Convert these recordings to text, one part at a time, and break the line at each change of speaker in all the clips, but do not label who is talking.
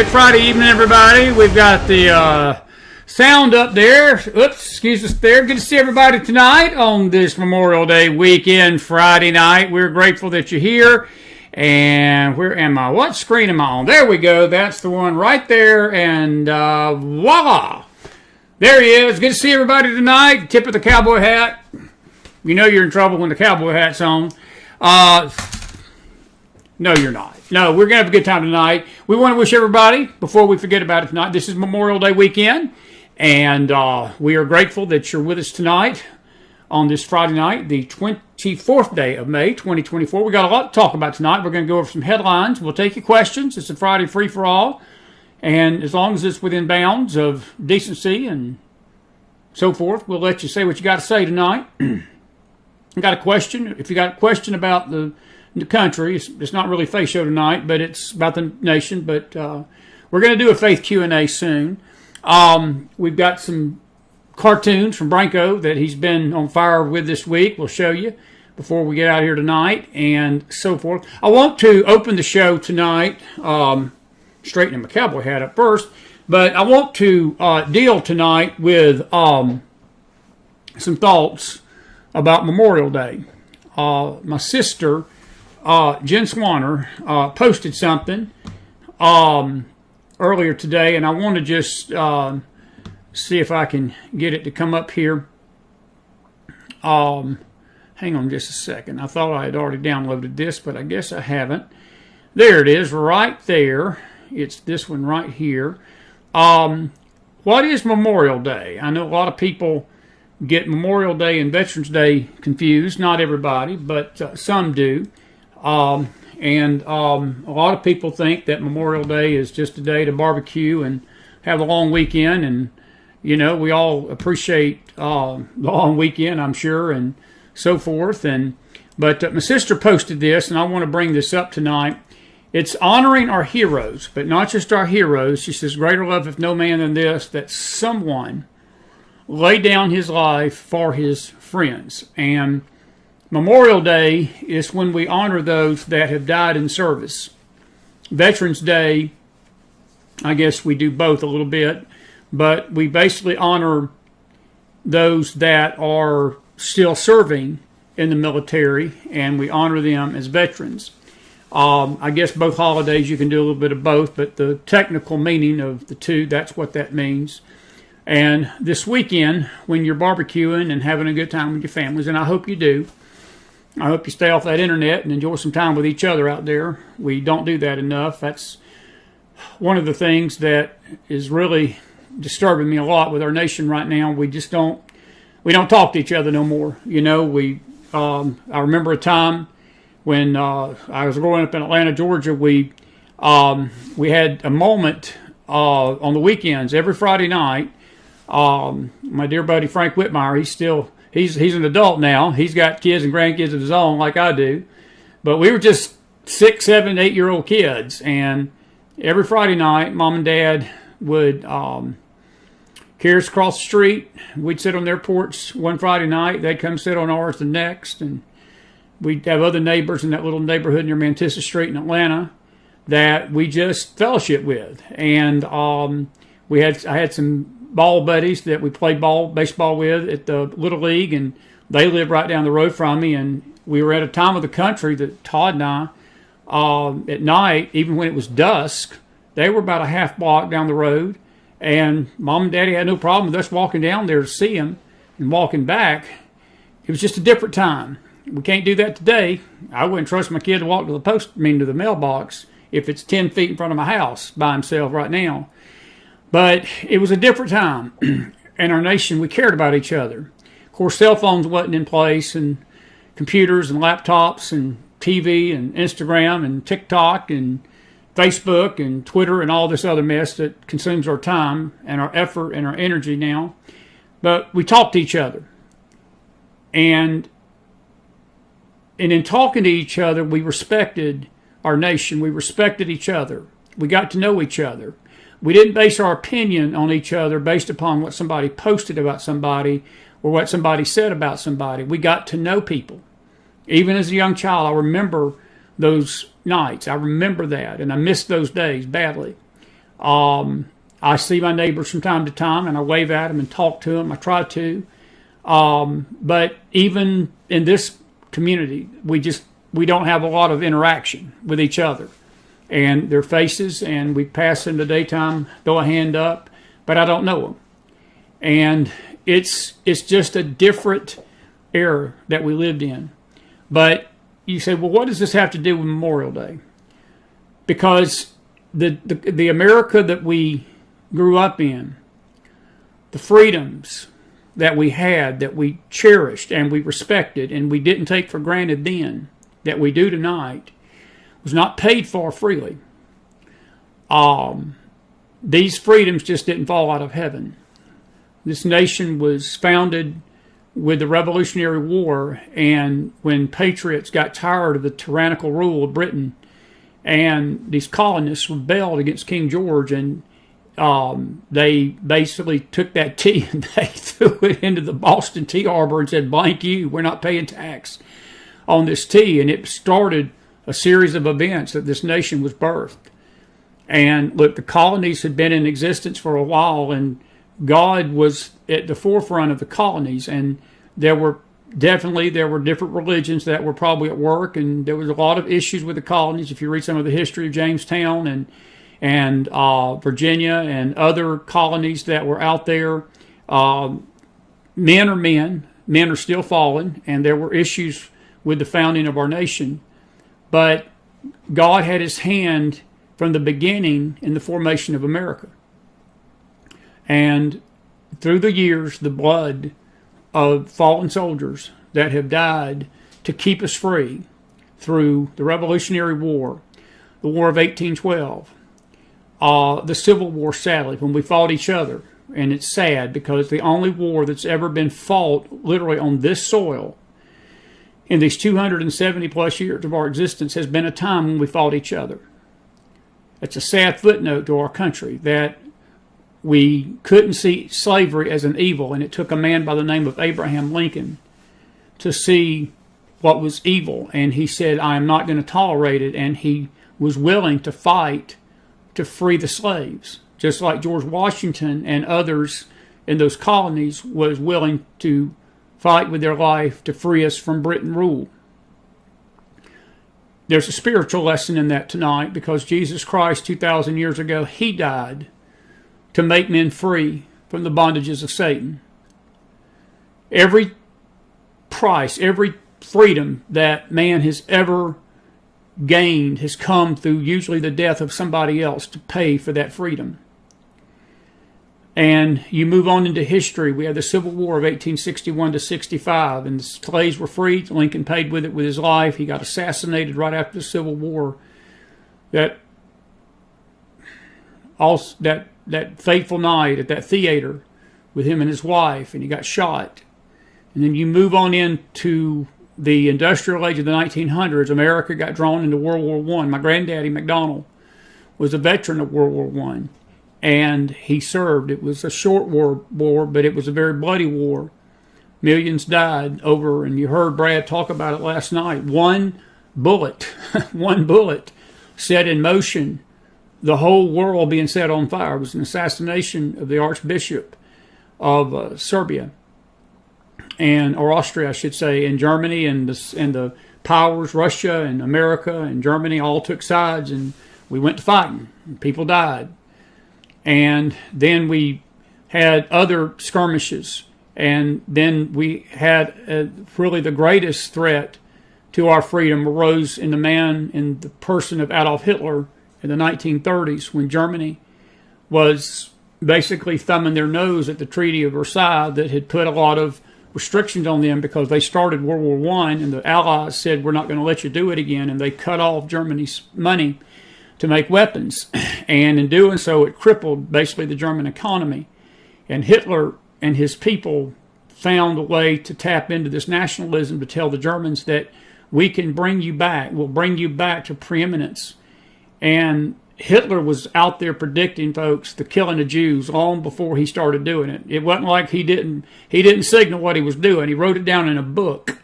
Good Friday evening, everybody. We've got the sound up there. Oops, excuse us there. Good to see everybody tonight on this Memorial Day weekend, Friday night. We're grateful that you're here. And where am I? What screen am I on? There we go. That's the one right there. And voila. There he is. Good to see everybody tonight. Tip of the cowboy hat. You know you're in trouble when the cowboy hat's on. No, you're not. No, we're going to have a good time tonight. We want to wish everybody, before we forget about it tonight, this is Memorial Day weekend, and we are grateful that you're with us tonight on this Friday night, the 24th day of May, 2024. We got a lot to talk about tonight. We're going to go over some headlines. We'll take your questions. It's a Friday free-for-all, and as long as it's within bounds of decency and so forth, we'll let you say what you got to say tonight. I got a question. If you got a question about the country, it's not really a faith show tonight, but it's about the nation. But we're going to do a faith Q&A soon. We've got some cartoons from Branko that he's been on fire with this week. We'll show you before we get out here tonight and so forth. I want to open the show tonight, straightening my cowboy hat up first, but I want to deal tonight with some thoughts about Memorial Day. My sister, Jen Swanner, posted something earlier today, and I want to just see if I can get it to come up here. Hang on just a second. I thought I had already downloaded this, but I guess I haven't. There it is, right there. It's this one right here. What is Memorial Day? I know a lot of people get Memorial Day and Veterans Day confused. Not everybody, but some do. And a lot of people think that Memorial Day is just a day to barbecue and have a long weekend. And, you know, we all appreciate the long weekend, I'm sure, and so forth. But my sister posted this, and I want to bring this up tonight. It's honoring our heroes, but not just our heroes. She says, greater love if no man than this, that someone laid down his life for his friends. And Memorial Day is when we honor those that have died in service. Veterans Day, I guess we do both a little bit, but we basically honor those that are still serving in the military, and we honor them as veterans. I guess both holidays you can do a little bit of both, but the technical meaning of the two, that's what that means. And this weekend, when you're barbecuing and having a good time with your families, and I hope you do, I hope you stay off that internet and enjoy some time with each other out there. We don't do that enough. That's one of the things that is really disturbing me a lot with our nation right now. We don't talk to each other no more. You know, I remember a time when I was growing up in Atlanta, Georgia. We had a moment on the weekends every Friday night. My dear buddy Frank Whitmire, he's an adult now. He's got kids and grandkids of his own like I do. But we were just 6, 7, 8-year-old kids. And every Friday night, Mom and Dad would carry us across the street. We'd sit on their porch one Friday night. They'd come sit on ours the next. And we'd have other neighbors in that little neighborhood near Mantis Street in Atlanta that we just fellowship with. And I had some ball buddies that we played baseball with at the Little League, and they lived right down the road from me. And we were at a time of the country that Todd and I, at night, even when it was dusk, they were about a half block down the road, and Mom and Daddy had no problem with us walking down there to see them and walking back. It was just a different time. We can't do that today. I wouldn't trust my kid to walk to the mailbox if it's 10 feet in front of my house by himself right now. But it was a different time. In our nation, we cared about each other. Of course, cell phones wasn't in place, and computers and laptops and TV and Instagram and TikTok and Facebook and Twitter and all this other mess that consumes our time and our effort and our energy now. But we talked to each other. And in talking to each other, we respected our nation. We respected each other. We got to know each other. We didn't base our opinion on each other based upon what somebody posted about somebody or what somebody said about somebody. We got to know people. Even as a young child, I remember those nights. I remember that, and I miss those days badly. I see my neighbors from time to time, and I wave at them and talk to them. I try to. But even in this community, we don't have a lot of interaction with each other. And their faces, and we pass in the daytime, throw a hand up, but I don't know them. And it's just a different era that we lived in. But you say, well, what does this have to do with Memorial Day? Because the America that we grew up in, the freedoms that we had, that we cherished and we respected and we didn't take for granted then, that we do tonight, was not paid for freely. These freedoms just didn't fall out of heaven. This nation was founded with the Revolutionary War, and when patriots got tired of the tyrannical rule of Britain, and these colonists rebelled against King George, and they basically took that tea and they threw it into the Boston Tea Harbor and said, blank you, we're not paying tax on this tea. And it started a series of events that this nation was birthed. And look, the colonies had been in existence for a while, and God was at the forefront of the colonies, and there were different religions that were probably at work, and there was a lot of issues with the colonies. If you read some of the history of Jamestown and Virginia and other colonies that were out there, men are still fallen, and there were issues with the founding of our nation. But God had his hand from the beginning in the formation of America. And through the years, the blood of fallen soldiers that have died to keep us free through the Revolutionary War, the War of 1812, the Civil War, sadly, when we fought each other. And it's sad because the only war that's ever been fought literally on this soil in these 270 plus years of our existence has been a time when we fought each other. It's a sad footnote to our country that we couldn't see slavery as an evil, and it took a man by the name of Abraham Lincoln to see what was evil, and he said, I am not going to tolerate it, and he was willing to fight to free the slaves, just like George Washington and others in those colonies was willing to fight with their life to free us from Britain rule. There's a spiritual lesson in that tonight, because Jesus Christ 2,000 years ago, he died to make men free from the bondages of Satan. Every price, every freedom that man has ever gained has come through usually the death of somebody else to pay for that freedom. And you move on into history. We had the Civil War of 1861 to 65, and the slaves were freed. Lincoln paid with it with his life. He got assassinated right after the Civil War. That fateful night at that theater with him and his wife, and he got shot. And then you move on into the industrial age of the 1900s. America got drawn into World War I. My granddaddy, McDonald, was a veteran of World War I. And he served. It was a short war, but it was a very bloody war. Millions died over, and you heard Brad talk about it last night. One bullet set in motion the whole world being set on fire. It was an assassination of the Archbishop of Serbia, or Austria, I should say, and Germany, and the powers, Russia and America and Germany, all took sides, and we went to fighting. And people died. And then we had other skirmishes. And then we had really the greatest threat to our freedom arose in the person of Adolf Hitler in the 1930s, when Germany was basically thumbing their nose at the Treaty of Versailles that had put a lot of restrictions on them because they started World War I, and the Allies said, we're not going to let you do it again, and they cut off Germany's money to make weapons. And in doing so, it crippled basically the German economy. And Hitler and his people found a way to tap into this nationalism to tell the Germans that we can bring you back. We'll bring you back to preeminence. And Hitler was out there predicting, folks, the killing of Jews long before he started doing it. It wasn't like he didn't signal what he was doing. He wrote it down in a book,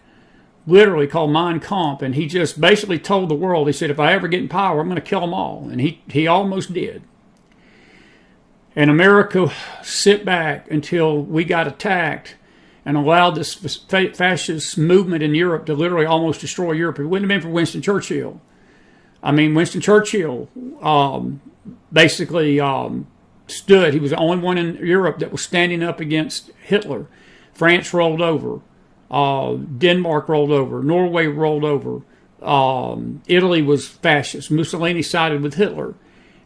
literally called Mein Kampf, and he just basically told the world, he said, if I ever get in power, I'm going to kill them all. And he almost did. And America sit back until we got attacked and allowed this fascist movement in Europe to literally almost destroy Europe. If it wouldn't have been for Winston Churchill. I mean, Winston Churchill basically stood. He was the only one in Europe that was standing up against Hitler. France rolled over. Denmark rolled over. Norway rolled over. Italy was fascist. Mussolini sided with Hitler.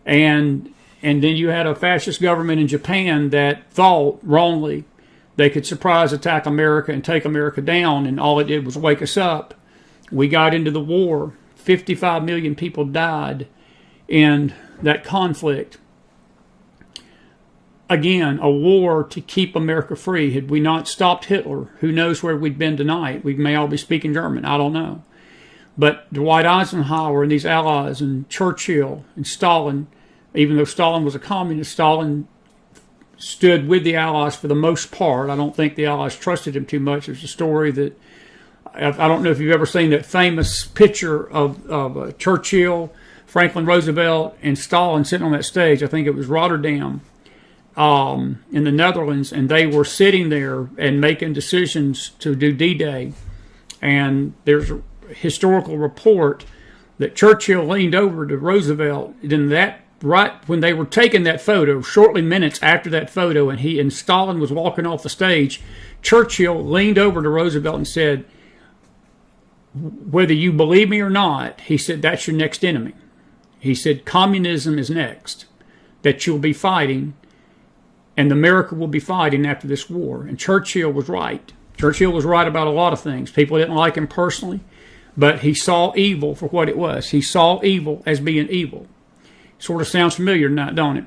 And then you had a fascist government in Japan that thought wrongly they could surprise attack America and take America down, and all it did was wake us up. We got into the war. 55 million people died in that conflict. Again, a war to keep America free. Had we not stopped Hitler, who knows where we'd been tonight? We may all be speaking German. I don't know. But Dwight Eisenhower and these allies and Churchill and Stalin, even though Stalin was a communist, Stalin stood with the Allies for the most part. I don't think the Allies trusted him too much. There's a story that, I don't know if you've ever seen that famous picture of Churchill, Franklin Roosevelt, and Stalin sitting on that stage. I think it was Rotterdam in the Netherlands, and they were sitting there and making decisions to do D-Day. And there's a historical report that Churchill leaned over to Roosevelt, and that right when they were taking that photo, shortly minutes after that photo, and Stalin was walking off the stage, Churchill leaned over to Roosevelt and said, "Whether you believe me or not," he said, "that's your next enemy." He said, "Communism is next, that you'll be fighting, and America will be fighting after this war." And Churchill was right. Churchill was right about a lot of things. People didn't like him personally, but he saw evil for what it was. He saw evil as being evil. Sort of sounds familiar, don't it?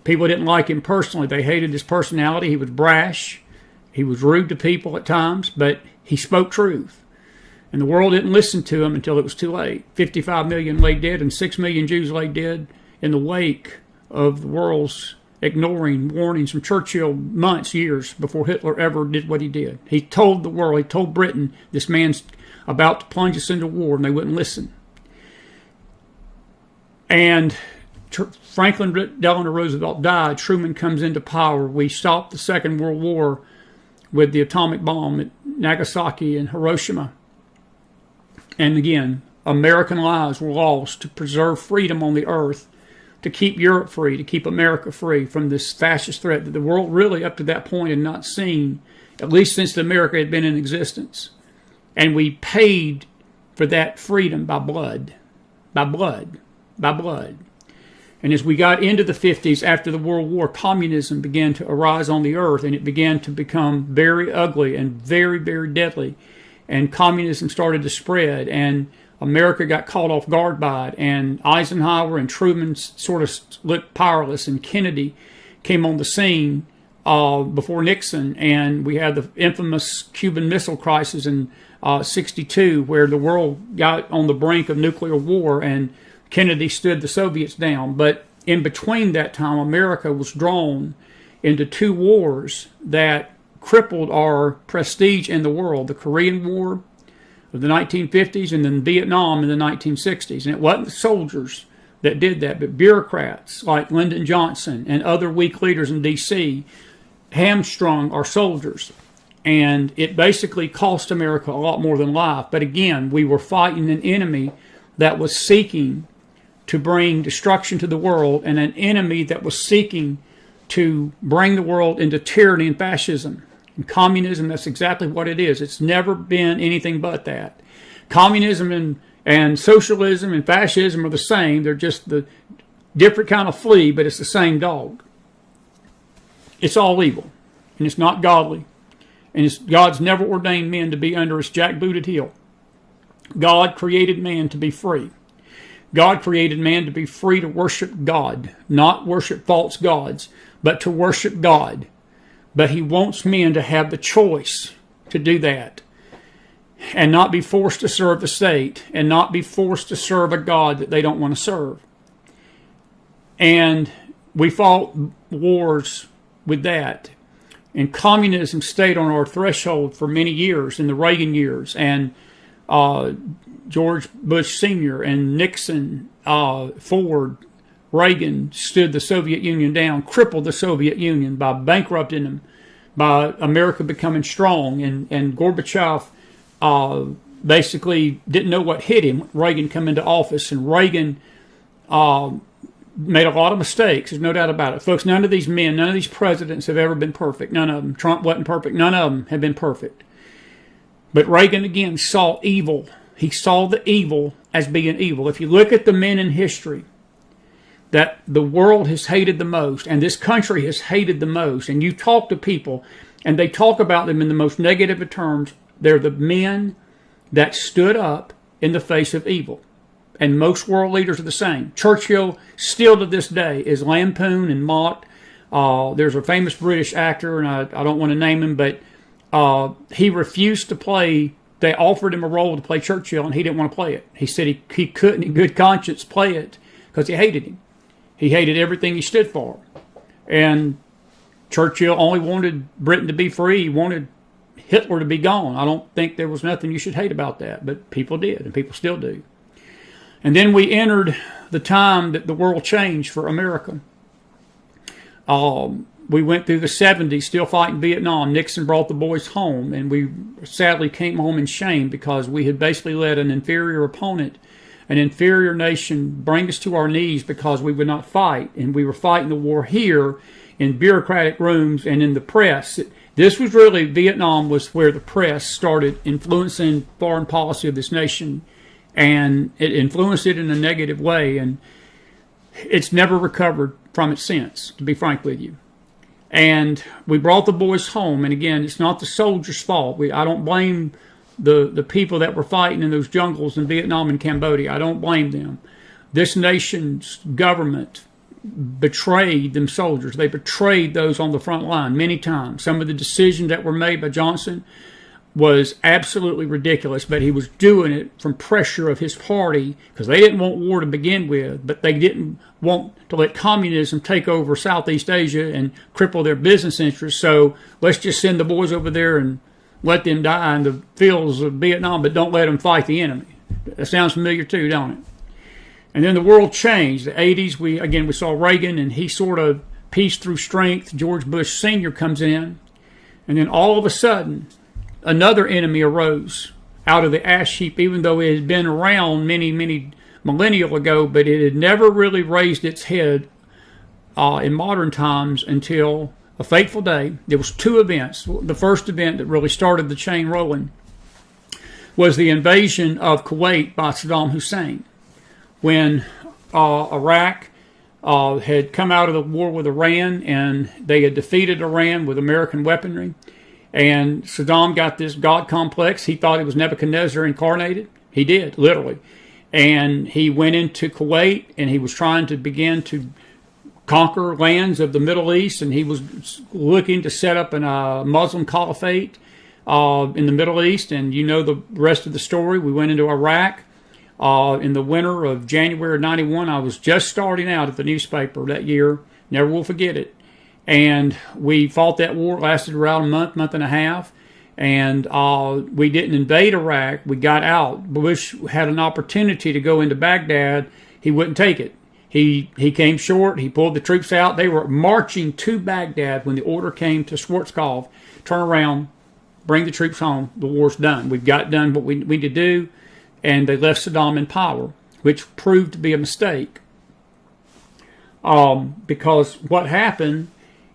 People didn't like him personally. They hated his personality. He was brash. He was rude to people at times, but he spoke truth. And the world didn't listen to him until it was too late. 55 million lay dead, and 6 million Jews lay dead in the wake of the world's ignoring warnings from Churchill months, years before Hitler ever did what he did. He told the world, he told Britain, this man's about to plunge us into war, and they wouldn't listen. And Franklin Delano Roosevelt died. Truman comes into power. We stopped the Second World War with the atomic bomb at Nagasaki and Hiroshima. And again, American lives were lost to preserve freedom on the earth, to keep Europe free, to keep America free from this fascist threat that the world really up to that point had not seen, at least since America had been in existence. And we paid for that freedom by blood, by blood, by blood. And as we got into the 50s, after the World War, communism began to arise on the earth, and it began to become very ugly and very, very deadly. And communism started to spread, and America got caught off guard by it, and Eisenhower and Truman sort of looked powerless, and Kennedy came on the scene before Nixon, and we had the infamous Cuban Missile Crisis in 62, where the world got on the brink of nuclear war, and Kennedy stood the Soviets down. But in between that time, America was drawn into two wars that crippled our prestige in the world: the Korean War of the 1950s, and then Vietnam in the 1960s. And it wasn't the soldiers that did that, but bureaucrats like Lyndon Johnson and other weak leaders in D.C. hamstrung our soldiers. And it basically cost America a lot more than life. But again, we were fighting an enemy that was seeking to bring destruction to the world, and an enemy that was seeking to bring the world into tyranny and fascism. And communism, that's exactly what it is. It's never been anything but that. Communism and socialism and fascism are the same. They're just the different kind of flea, but it's the same dog. It's all evil, and it's not godly. And God's never ordained men to be under his jackbooted heel. God created man to be free. God created man to be free to worship God, not worship false gods, but to worship God. But he wants men to have the choice to do that, and not be forced to serve the state, and not be forced to serve a God that they don't want to serve. And we fought wars with that. And communism stayed on our threshold for many years, in the Reagan years, and George Bush Sr. and Nixon, Ford, Reagan stood the Soviet Union down, crippled the Soviet Union by bankrupting them, by America becoming strong, and Gorbachev basically didn't know what hit him when Reagan come into office, and Reagan made a lot of mistakes. There's no doubt about it. Folks, none of these men, none of these presidents have ever been perfect. None of them. Trump wasn't perfect. None of them have been perfect. But Reagan, again, saw evil. He saw the evil as being evil. If you look at the men in history that the world has hated the most, and this country has hated the most, and you talk to people, and they talk about them in the most negative of terms, they're the men that stood up in the face of evil. And most world leaders are the same. Churchill, still to this day, is lampooned and mocked. There's a famous British actor, and I don't want to name him, but he refused to play. They offered him a role to play Churchill, and he didn't want to play it. He said he couldn't, in good conscience, play it because he hated him. He hated everything he stood for. And Churchill only wanted Britain to be free. He wanted Hitler to be gone. I don't think there was nothing you should hate about that, but people did, and people still do. And then we entered the time that the world changed for America. We went through the 70s, still fighting Vietnam. Nixon brought the boys home, and we sadly came home in shame because we had basically let an inferior opponent, an inferior nation, bring us to our knees because we would not fight. And we were fighting the war here in bureaucratic rooms and in the press. This was really, Vietnam was where the press started influencing foreign policy of this nation. And it influenced it in a negative way, and it's never recovered from it since, to be frank with you. And we brought the boys home, and again, it's not the soldiers' fault. I don't blame the people that were fighting in those jungles in Vietnam and Cambodia. I don't blame them. This nation's government betrayed them soldiers. They betrayed those on the front line many times. Some of the decisions that were made by Johnson was absolutely ridiculous, but he was doing it from pressure of his party because they didn't want war to begin with, but they didn't want to let communism take over Southeast Asia and cripple their business interests. So let's just send the boys over there and let them die in the fields of Vietnam, but don't let them fight the enemy. That sounds familiar too, don't it? And then the world changed. The 80s, we saw Reagan, and he sort of peace through strength. George Bush Sr. comes in, and then all of a sudden, another enemy arose out of the ash heap, even though it had been around many, many millennia ago, but it had never really raised its head in modern times until a fateful day. There was two events. The first event that really started the chain rolling was the invasion of Kuwait by Saddam Hussein. When Iraq had come out of the war with Iran, and they had defeated Iran with American weaponry, and Saddam got this God complex. He thought he was Nebuchadnezzar incarnated. He did, literally. And he went into Kuwait, and he was trying to begin to conquer lands of the Middle East, and he was looking to set up a Muslim caliphate in the Middle East. And you know the rest of the story. We went into Iraq in the winter of January of 91. I was just starting out at the newspaper that year. Never will forget it. And we fought that war. It lasted around a month and a half. And we didn't invade Iraq. We got out. Bush had an opportunity to go into Baghdad. He wouldn't take it. He came short. He pulled the troops out. They were marching to Baghdad when the order came to Schwarzkopf, turn around, bring the troops home. The war's done. We've got done what we need to do. And they left Saddam in power, which proved to be a mistake. Because what happened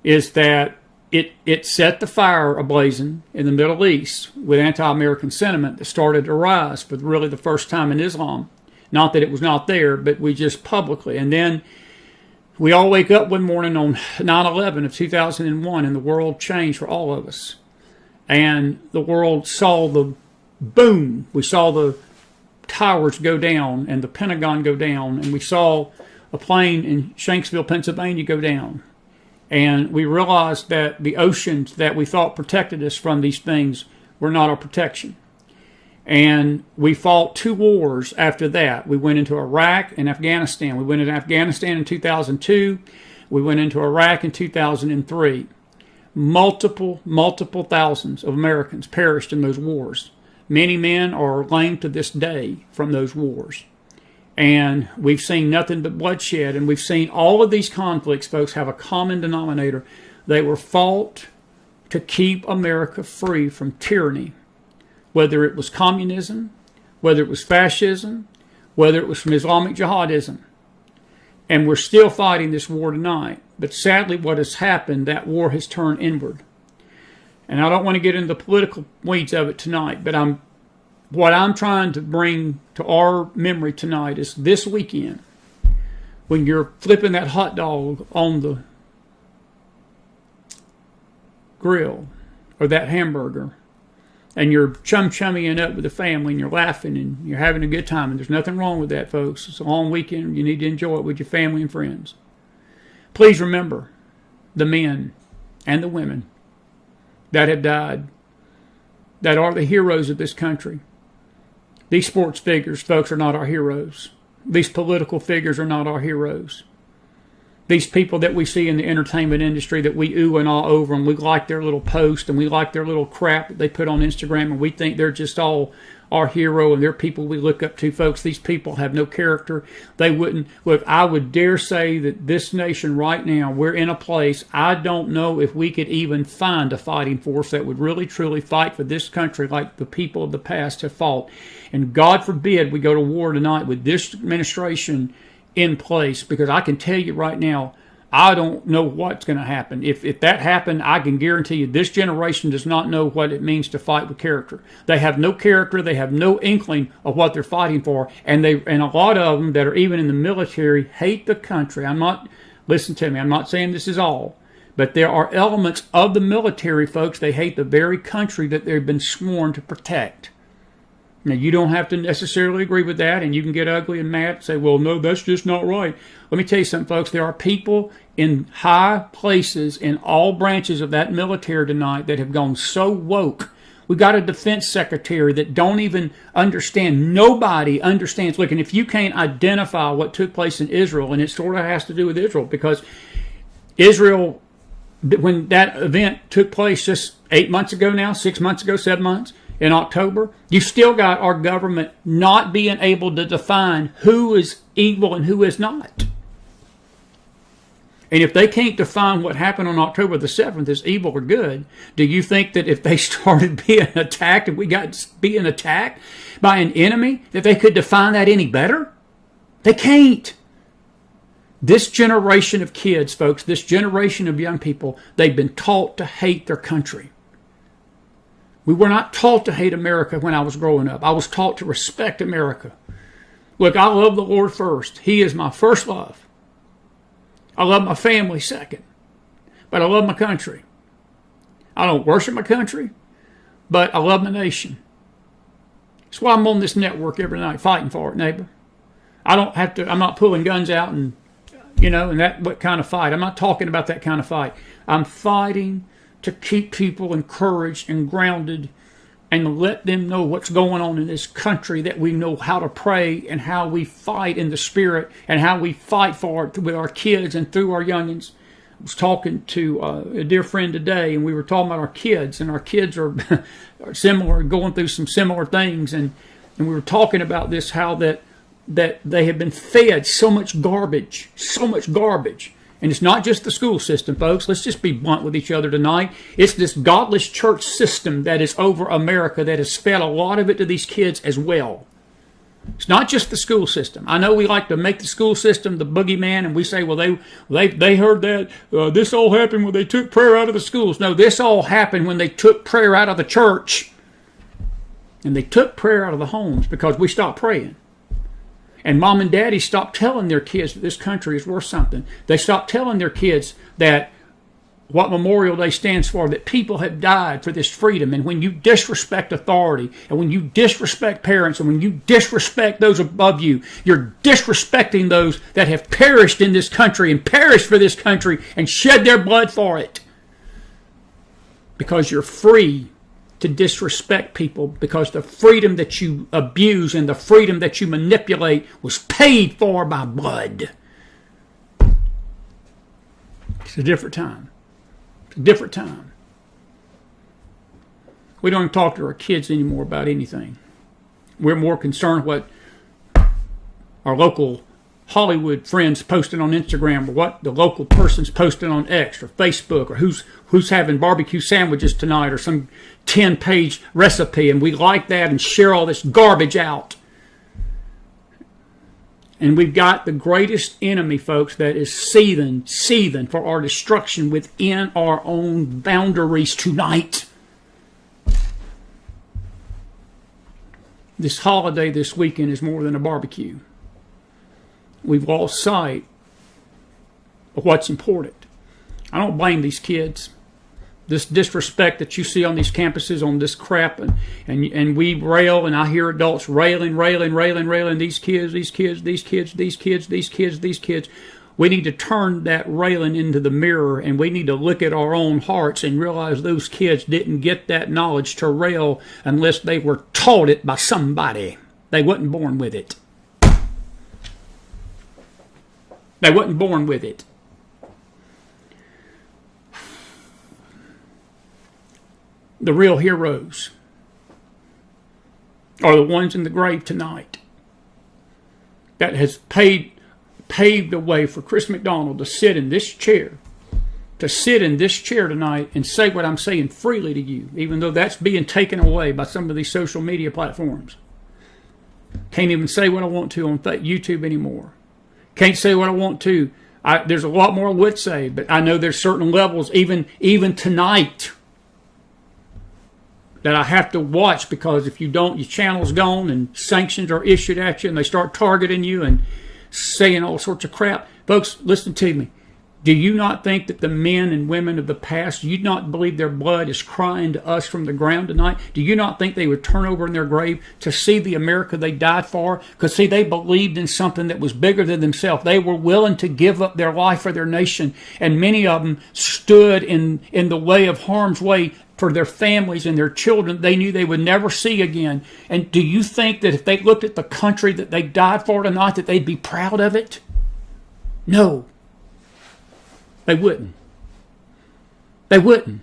is that it set the fire ablazing in the Middle East with anti-American sentiment that started to rise for really the first time in Islam. Not that it was not there, but we just publicly. And then we all wake up one morning on 9/11 of 2001, and the world changed for all of us. And the world saw the boom. We saw the towers go down and the Pentagon go down, and we saw a plane in Shanksville, Pennsylvania go down. And we realized that the oceans that we thought protected us from these things were not our protection. And we fought two wars after that. We went into Iraq and Afghanistan. We went into Afghanistan in 2002. We went into Iraq in 2003. Multiple thousands of Americans perished in those wars. Many men are lame to this day from those wars. And we've seen nothing but bloodshed. And we've seen all of these conflicts, folks, have a common denominator. They were fought to keep America free from tyranny, whether it was communism, whether it was fascism, whether it was from Islamic jihadism. And we're still fighting this war tonight. But sadly, what has happened, that war has turned inward. And I don't want to get into the political weeds of it tonight, but what I'm trying to bring to our memory tonight is this weekend, when you're flipping that hot dog on the grill or that hamburger, and you're chum-chumming up with the family, and you're laughing, and you're having a good time, and there's nothing wrong with that, folks. It's a long weekend. You need to enjoy it with your family and friends. Please remember the men and the women that have died, that are the heroes of this country. These sports figures, folks, are not our heroes. These political figures are not our heroes. These people that we see in the entertainment industry that we ooh and ah over, and we like their little posts, and we like their little crap that they put on Instagram, and we think they're just all our hero, and they're people we look up to, folks. These people have no character. They wouldn't. Look, I would dare say that this nation right now, we're in a place, I don't know if we could even find a fighting force that would really, truly fight for this country like the people of the past have fought. And God forbid we go to war tonight with this administration in place, because I can tell you right now, I don't know what's going to happen. If that happened, I can guarantee you this generation does not know what it means to fight with character. They have no character. They have no inkling of what they're fighting for. And a lot of them that are even in the military hate the country. Listen to me, I'm not saying this is all, but there are elements of the military, folks, they hate the very country that they've been sworn to protect. Now, you don't have to necessarily agree with that, and you can get ugly and mad and say, well, no, that's just not right. Let me tell you something, folks. There are people in high places in all branches of that military tonight that have gone so woke. We got a defense secretary that don't even understand. Nobody understands. Look, and if you can't identify what took place in Israel, and it sort of has to do with Israel, because Israel, when that event took place just 8 months ago now, 6 months ago, 7 months, in October, you still got our government not being able to define who is evil and who is not. And if they can't define what happened on October the 7th as evil or good, do you think that if they started being attacked, if we got being attacked by an enemy, that they could define that any better? They can't. This generation of kids, folks, this generation of young people, they've been taught to hate their country. We were not taught to hate America when I was growing up. I was taught to respect America. Look, I love the Lord first. He is my first love. I love my family second. But I love my country. I don't worship my country, but I love my nation. That's why I'm on this network every night fighting for it, neighbor. I'm not pulling guns out and that what kind of fight. I'm not talking about that kind of fight. I'm fighting to keep people encouraged and grounded and let them know what's going on in this country, that we know how to pray and how we fight in the spirit and how we fight for it with our kids and through our youngins. I was talking to a dear friend today, and we were talking about our kids, and our kids are similar, going through some similar things, and we were talking about this, how that they have been fed so much garbage. And it's not just the school system, folks. Let's just be blunt with each other tonight. It's this godless church system that is over America that has fed a lot of it to these kids as well. It's not just the school system. I know we like to make the school system the boogeyman, and we say, well, they heard that this all happened when they took prayer out of the schools. No, this all happened when they took prayer out of the church. And they took prayer out of the homes because we stopped praying. And mom and daddy stopped telling their kids that this country is worth something. They stopped telling their kids that what Memorial Day stands for, that people have died for this freedom. And when you disrespect authority, and when you disrespect parents, and when you disrespect those above you, you're disrespecting those that have perished in this country and perished for this country and shed their blood for it. Because you're free to disrespect people, because the freedom that you abuse and the freedom that you manipulate was paid for by blood. It's a different time. It's a different time. We don't talk to our kids anymore about anything. We're more concerned what our local Hollywood friends posting on Instagram, or what the local person's posting on X or Facebook, or who's having barbecue sandwiches tonight, or some 10-page recipe, and we like that and share all this garbage out. And we've got the greatest enemy, folks, that is seething for our destruction within our own boundaries tonight. This holiday this weekend is more than a barbecue. We've lost sight of what's important. I don't blame these kids. This disrespect that you see on these campuses, on this crap, and we rail, and I hear adults railing, these kids. We need to turn that railing into the mirror, and we need to look at our own hearts and realize those kids didn't get that knowledge to rail unless they were taught it by somebody. They wasn't born with it. They wasn't born with it. The real heroes are the ones in the grave tonight that has paved the way for Chris McDonald to sit in this chair tonight and say what I'm saying freely to you, even though that's being taken away by some of these social media platforms. Can't even say what I want to on YouTube anymore. Can't say what I want to. There's a lot more I would say, but I know there's certain levels, even tonight, that I have to watch, because if you don't, your channel's gone and sanctions are issued at you and they start targeting you and saying all sorts of crap. Folks, listen to me. Do you not think that the men and women of the past, do you not believe their blood is crying to us from the ground tonight? Do you not think they would turn over in their grave to see the America they died for? Because, see, they believed in something that was bigger than themselves. They were willing to give up their life for their nation, and many of them stood in the way of harm's way for their families and their children they knew they would never see again. And do you think that if they looked at the country that they died for tonight, that they'd be proud of it? No. They wouldn't. They wouldn't.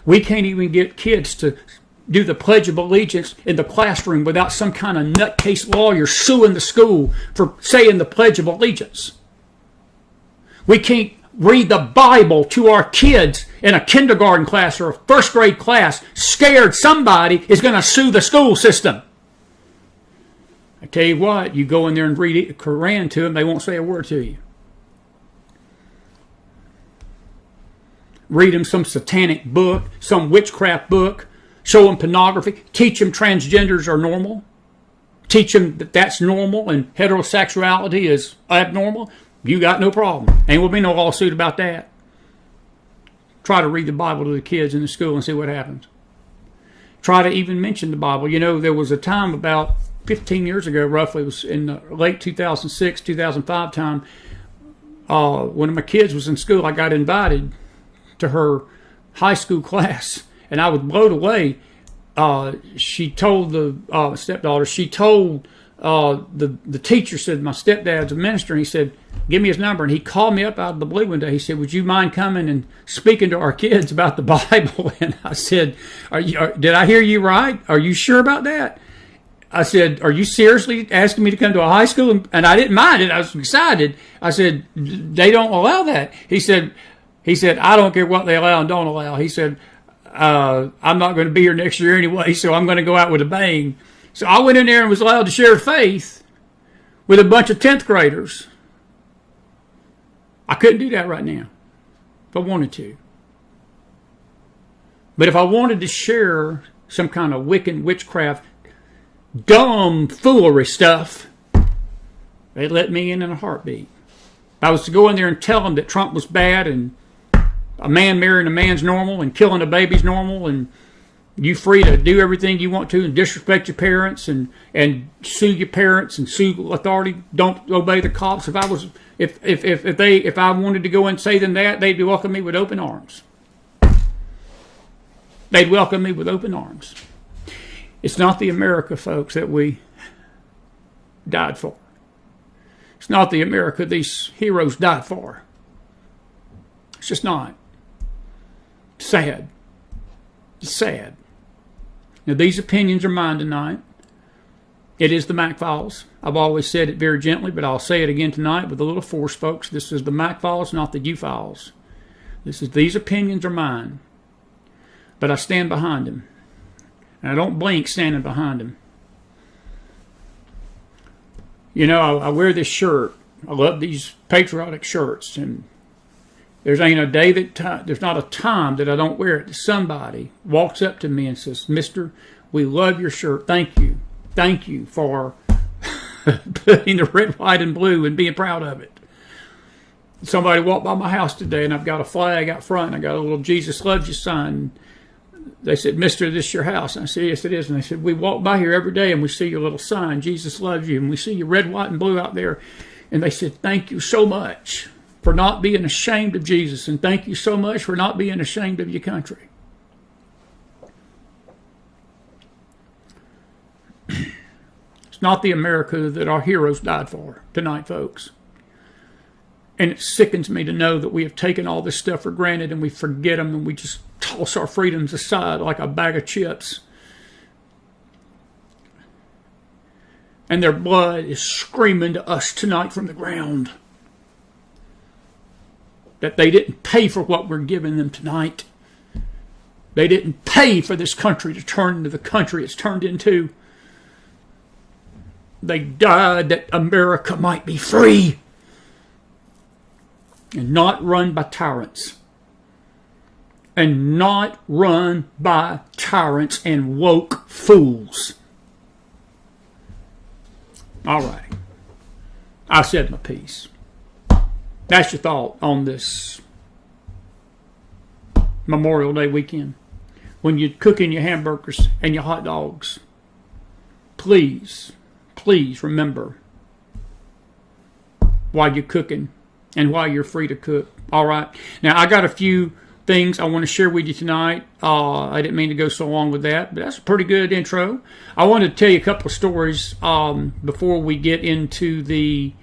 We can't even get kids to do the Pledge of Allegiance in the classroom without some kind of nutcase lawyer suing the school for saying the Pledge of Allegiance. We can't read the Bible to our kids in a kindergarten class or a first grade class, scared somebody is going to sue the school system. I tell you what, you go in there and read the Quran to them, they won't say a word to you. Read them some satanic book, some witchcraft book, show them pornography, teach them transgenders are normal, teach them that that's normal and heterosexuality is abnormal. You got no problem. Ain't will be no lawsuit about that. Try to read the Bible to the kids in the school and see what happens. Try to even mention the Bible. You know, there was a time about 15 years ago, roughly, it was in the late 2006, 2005 time, one of my kids was in school. I got invited to her high school class, and I was blown away. She told the stepdaughter, she told the teacher, said, my stepdad's a minister, and he said, give me his number. And he called me up out of the blue one day. He said, would you mind coming and speaking to our kids about the Bible? And I said, did I hear you right? Are you sure about that? I said, are you seriously asking me to come to a high school? And I didn't mind it. I was excited. I said, they don't allow that. He said, I don't care what they allow and don't allow. He said, I'm not going to be here next year anyway, so I'm going to go out with a bang. So I went in there and was allowed to share faith with a bunch of 10th graders. I couldn't do that right now if I wanted to. But if I wanted to share some kind of Wiccan witchcraft, dumb foolery stuff, they'd let me in a heartbeat. If I was to go in there and tell them that Trump was bad and a man marrying a man's normal and killing a baby's normal and you free to do everything you want to and disrespect your parents and sue your parents and sue authority, don't obey the cops. If I wanted to go and say them that, they'd welcome me with open arms. They'd welcome me with open arms. It's not the America, folks, that we died for. It's not the America these heroes died for. It's just not. It's sad. It's sad. Now, these opinions are mine tonight. It is the McFiles. I've always said it very gently, but I'll say it again tonight with a little force, folks. This is the McFiles, not the you-files. These opinions are mine. But I stand behind them. And I don't blink standing behind them. You know, I wear this shirt. I love these patriotic shirts. And there's not a time that I don't wear it. Somebody walks up to me and says, "Mister, we love your shirt. Thank you. Thank you for putting the red, white, and blue and being proud of it." Somebody walked by my house today, and I've got a flag out front. And I got a little Jesus loves you sign. They said, "Mister, this is your house?" And I said, "Yes, it is." And they said, "We walk by here every day, and we see your little sign, Jesus loves you, and we see your red, white, and blue out there." And they said, "Thank you so much for not being ashamed of Jesus, and thank you so much for not being ashamed of your country." It's not the America that our heroes died for tonight, folks. And it sickens me to know that we have taken all this stuff for granted, and we forget them, and we just toss our freedoms aside like a bag of chips. And their blood is screaming to us tonight from the ground that they didn't pay for what we're giving them tonight. They didn't pay for this country to turn into the country it's turned into. They died that America might be free and not run by tyrants. And not run by tyrants and woke fools. All right. I said my piece. That's your thought on this Memorial Day weekend. When you're cooking your hamburgers and your hot dogs, please remember why you're cooking and why you're free to cook. All right. Now, I got a few things I want to share with you tonight. I didn't mean to go so long with that, but that's a pretty good intro. I wanted to tell you a couple of stories before we get into the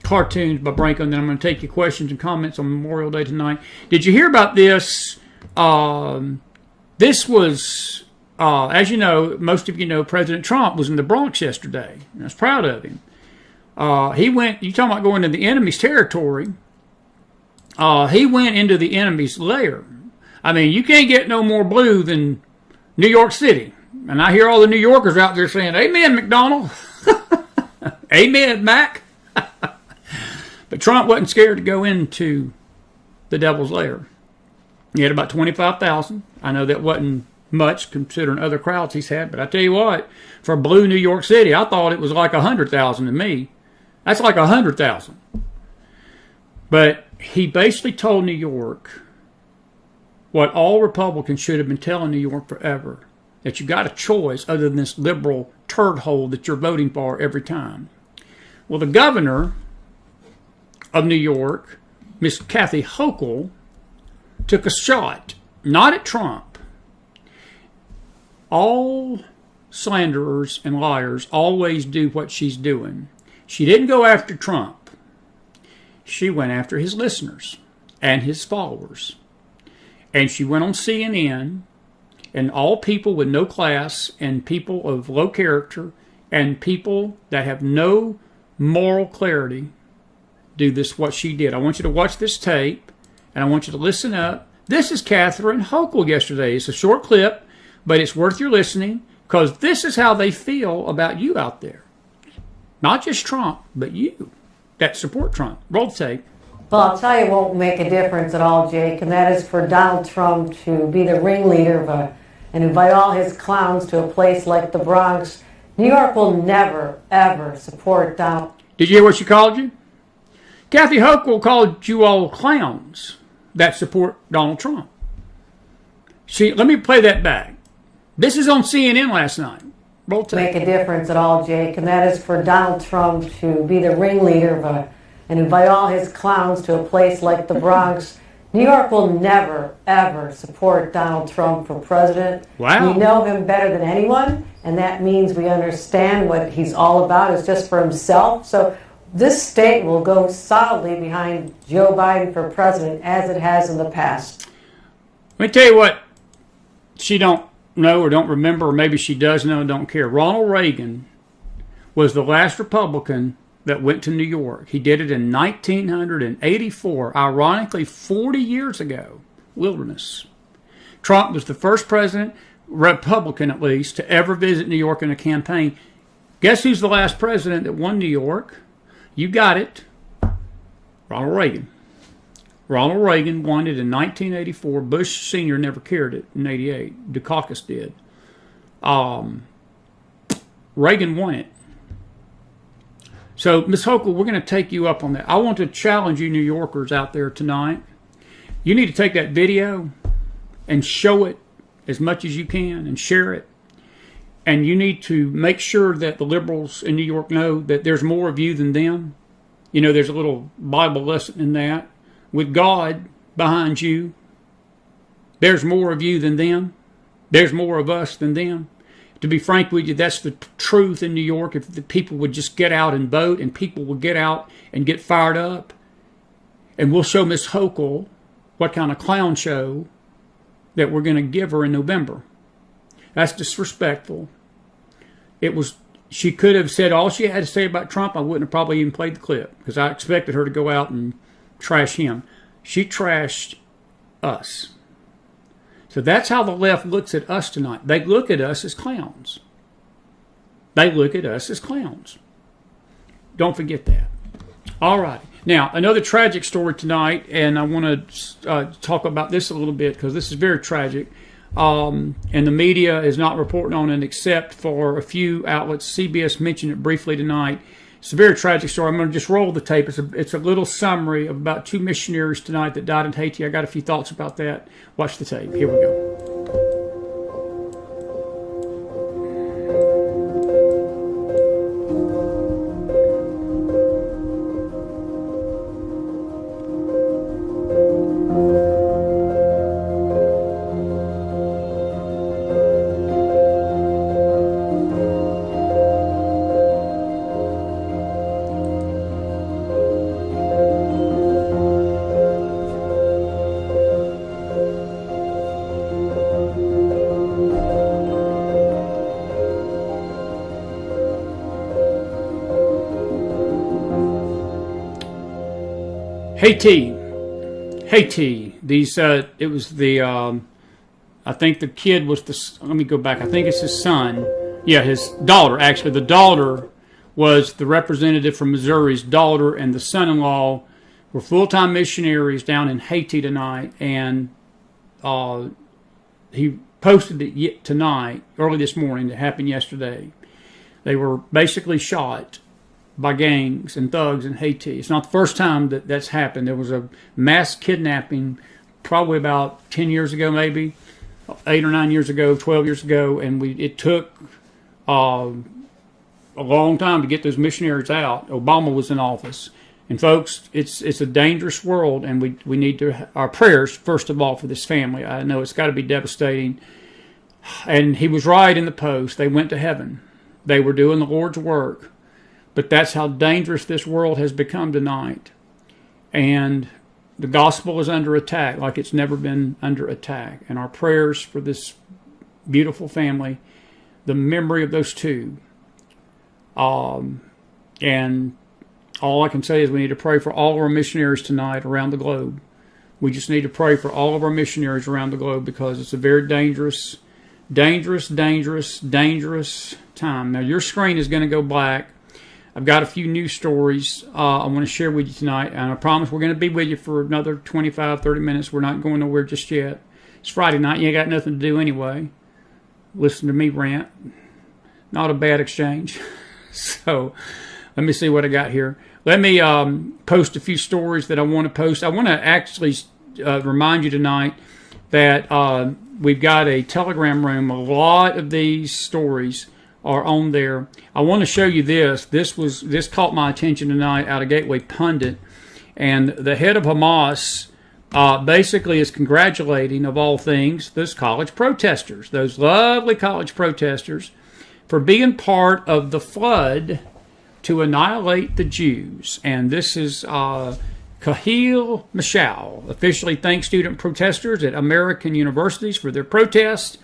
cartoons by Branko, and then I'm going to take your questions and comments on Memorial Day tonight. Did you hear about this? This was, as you know, most of you know, President Trump was in the Bronx yesterday. I was proud of him. He went, you talking about going into the enemy's territory. He went into the enemy's lair. I mean, you can't get no more blue than New York City. And I hear all the New Yorkers out there saying, "Amen, McDonald." "Amen, Mac." But Trump wasn't scared to go into the devil's lair. He had about 25,000. I know that wasn't much considering other crowds he's had, but I tell you what, for blue New York City, I thought it was like 100,000 to me. That's like 100,000. But he basically told New York what all Republicans should have been telling New York forever, that you got a choice other than this liberal turd hole that you're voting for every time. Well, the governor of New York, Miss Kathy Hochul, took a shot, not at Trump. All slanderers and liars always do what she's doing. She didn't go after Trump. She went after his listeners and his followers. And she went on CNN, and all people with no class and people of low character and people that have no moral clarity do this, what she did. I want you to watch this tape, and I want you to listen up. This is Catherine Hochul yesterday. It's a short clip, but it's worth your listening, because this is how they feel about you out there. Not just Trump, but you that support Trump. Roll the tape.
Well, I'll tell you what won't make a difference at all, Jake, and that is for Donald Trump to be the ringleader of and invite all his clowns to a place like the Bronx. New York will never, ever support Donald.
Did you hear what she called you? Kathy Hochul called you all clowns that support Donald Trump. Let me play that back. This is on CNN last night. Roll tape.
Make a difference at all, Jake, and that is for Donald Trump to be the ringleader of and invite all his clowns to a place like the Bronx. New York will never, ever support Donald Trump for president.
Wow.
We know him better than anyone, and that means we understand what he's all about is just for himself. So this state will go solidly behind Joe Biden for president, as it has in the past.
Let me tell you what she don't know or don't remember, or maybe she does know and don't care, Ronald Reagan was the last Republican that went to New York. He did it in 1984, ironically 40 years ago. Wilderness. Trump was the first president, Republican at least, to ever visit New York in a campaign. Guess who's the last president that won New York? You got it. Ronald Reagan. Ronald Reagan won it in 1984. Bush Sr. never cared it in 88. Dukakis did. Reagan won it. So, Ms. Hochul, we're going to take you up on that. I want to challenge you New Yorkers out there tonight. You need to take that video and show it as much as you can and share it. And you need to make sure that the liberals in New York know that there's more of you than them. You know, there's a little Bible lesson in that. With God behind you, there's more of you than them. There's more of us than them. To be frank with you, that's the truth in New York. If the people would just get out and vote, and people would get out and get fired up, and we'll show Miss Hochul what kind of clown show that we're going to give her in November. That's disrespectful. She could have said all she had to say about Trump. I wouldn't have probably even played the clip because I expected her to go out and trash him. She trashed us. So that's how the left looks at us tonight. They look at us as clowns. They look at us as clowns. Don't forget that. All right. Now, another tragic story tonight, and I want to talk about this a little bit because this is very tragic. And the media is not reporting on it except for a few outlets. CBS mentioned it briefly tonight. It's a very tragic story. I'm going to just roll the tape. It's a little summary of about 2 missionaries tonight that died in Haiti. I got a few thoughts about that. Watch the tape. Here we go. Haiti. These, it was the, I think the kid was let me go back. I think it's his son. Yeah, his daughter, actually. The daughter was the representative from Missouri's daughter, and the son-in-law were full-time missionaries down in Haiti tonight, and he posted it tonight, early this morning. It happened yesterday. They were basically shot by gangs and thugs in Haiti. It's not the first time that's happened. There was a mass kidnapping probably about 10 years ago, maybe 8 or 9 years ago, 12 years ago, and it took a long time to get those missionaries out. Obama was in office. And folks, it's a dangerous world, and we need to our prayers, first of all, for this family. I know it's got to be devastating. And he was right in the post. They went to heaven. They were doing the Lord's work. But that's how dangerous this world has become tonight. And the gospel is under attack like it's never been under attack. And our prayers for this beautiful family, the memory of those two. And all I can say is we need to pray for all of our missionaries tonight around the globe. We just need to pray for all of our missionaries around the globe because it's a very dangerous time. Now, your screen is going to go black. I've got a few news stories I want to share with you tonight, and I promise we're going to be with you for another 25, 30 minutes. We're not going nowhere just yet. It's Friday night. You ain't got nothing to do anyway. Listen to me rant. Not a bad exchange. So let me see what I got here. Let me post a few stories that I want to post. I want to actually remind you tonight that we've got a Telegram room. A lot of these stories are on there. I want to show you this. This caught my attention tonight out of Gateway Pundit, and the head of Hamas basically is congratulating, of all things, those college protesters, those lovely college protesters, for being part of the flood to annihilate the Jews. And this is Kahil Mashal officially thanks student protesters at American universities for their protest.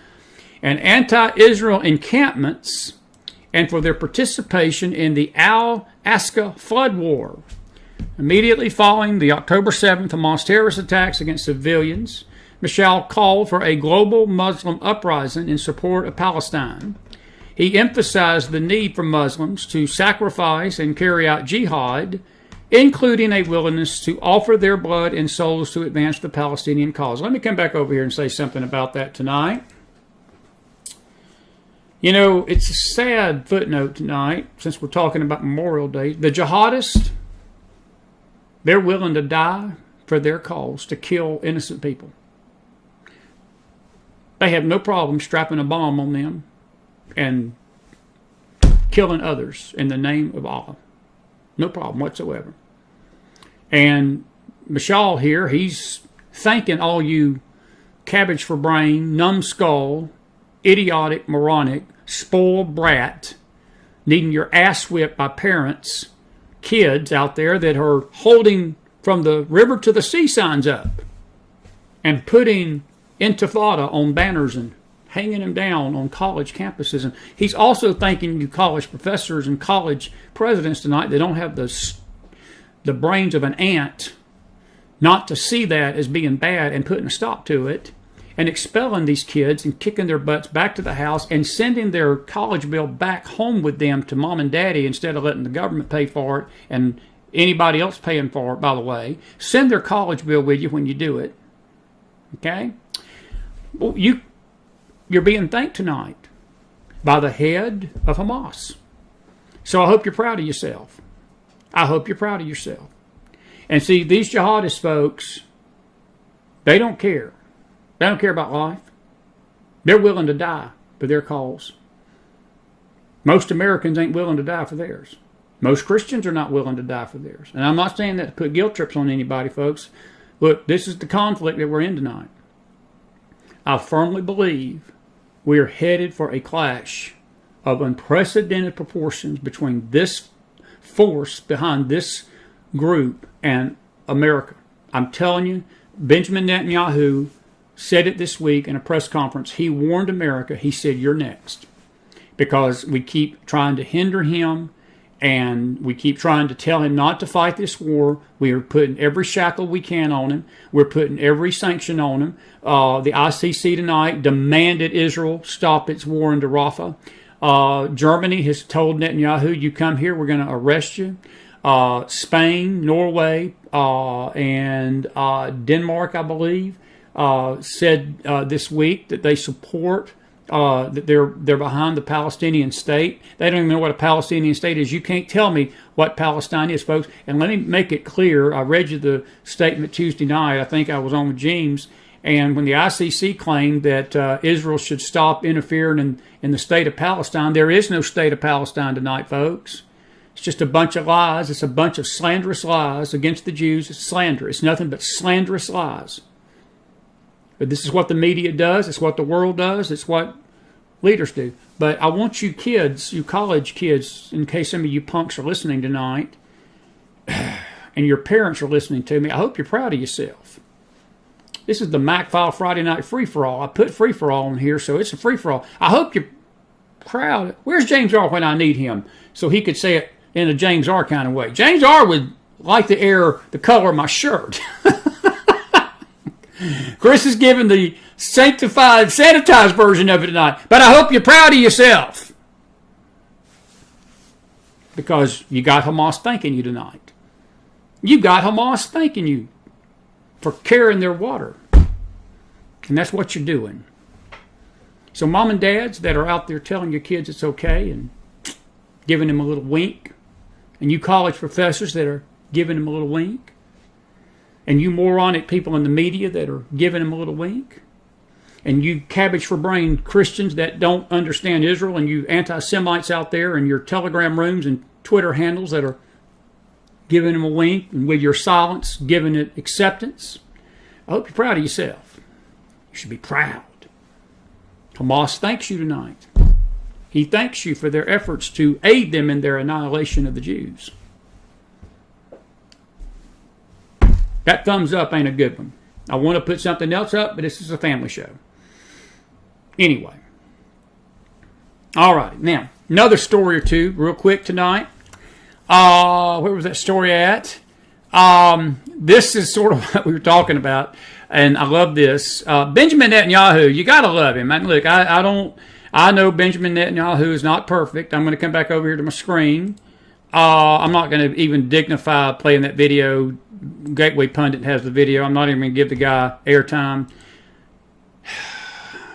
and anti-Israel encampments, and for their participation in the Al-Aqsa flood war. Immediately following the October 7th Hamas terrorist attacks against civilians, Michel called for a global Muslim uprising in support of Palestine. He emphasized the need for Muslims to sacrifice and carry out jihad, including a willingness to offer their blood and souls to advance the Palestinian cause. Let me come back over here and say something about that tonight. You know, it's a sad footnote tonight, since we're talking about Memorial Day. The jihadists, they're willing to die for their cause, to kill innocent people. They have no problem strapping a bomb on them and killing others in the name of Allah. No problem whatsoever. And Michal here, he's thanking all you cabbage for brain, numbskull, idiotic, moronic, spoiled brat, needing your ass whipped by parents, kids out there that are holding from the river to the sea signs up and putting Intifada on banners and hanging them down on college campuses. And he's also thanking you college professors and college presidents tonight that don't have the brains of an ant not to see that as being bad and putting a stop to it, and expelling these kids and kicking their butts back to the house and sending their college bill back home with them to mom and daddy instead of letting the government pay for it and anybody else paying for it, by the way. Send their college bill with you when you do it. Okay? Well, you're being thanked tonight by the head of Hamas. So I hope you're proud of yourself. I hope you're proud of yourself. And see, these jihadist folks, they don't care. They don't care about life. They're willing to die for their cause. Most Americans ain't willing to die for theirs. Most Christians are not willing to die for theirs. And I'm not saying that to put guilt trips on anybody, folks. Look, this is the conflict that we're in tonight. I firmly believe we are headed for a clash of unprecedented proportions between this force behind this group and America. I'm telling you, Benjamin Netanyahu said it this week in a press conference. He warned America. He said, you're next. Because we keep trying to hinder him and we keep trying to tell him not to fight this war. We are putting every shackle we can on him. We're putting every sanction on him. The ICC tonight demanded Israel stop its war into Rafah. Germany has told Netanyahu, you come here, we're going to arrest you. Spain, Norway, and Denmark, I believe, said this week that they support, that they're behind the Palestinian state. They don't even know what a Palestinian state is. You can't tell me what Palestine is, folks. And let me make it clear. I read you the statement Tuesday night. I think I was on with James. And when the ICC claimed that Israel should stop interfering in the state of Palestine, there is no state of Palestine tonight, folks. It's just a bunch of lies. It's a bunch of slanderous lies against the Jews. It's slander. It's nothing but slanderous lies. But this is what the media does. It's what the world does. It's what leaders do. But I want you kids, you college kids, in case some of you punks are listening tonight, and your parents are listening to me, I hope you're proud of yourself. This is the McFile Friday Night Free-For-All. I put free-for-all in here, so it's a free-for-all. I hope you're proud. Where's James R. when I need him? So he could say it in a James R. kind of way. James R. would like to air the color of my shirt. Chris is giving the sanctified, sanitized version of it tonight. But I hope you're proud of yourself. Because you got Hamas thanking you tonight. You got Hamas thanking you for carrying their water. And that's what you're doing. So mom and dads that are out there telling your kids it's okay and giving them a little wink, and you college professors that are giving them a little wink, and you moronic people in the media that are giving them a little wink, and you cabbage for brain Christians that don't understand Israel, and you anti-Semites out there in your Telegram rooms and Twitter handles that are giving them a wink, and with your silence giving it acceptance. I hope you're proud of yourself. You should be proud. Hamas thanks you tonight. He thanks you for their efforts to aid them in their annihilation of the Jews. That thumbs up ain't a good one. I want to put something else up, but this is a family show. Anyway, All right. Now, another story or two real quick tonight. Where was that story at? This is sort of what we were talking about, and I love this. Benjamin Netanyahu, you got to love him. And look, I know Benjamin Netanyahu is not perfect. I'm going to come back over here to my screen. I'm not going to even dignify playing that video. Gateway Pundit has the video. I'm not even going to give the guy airtime.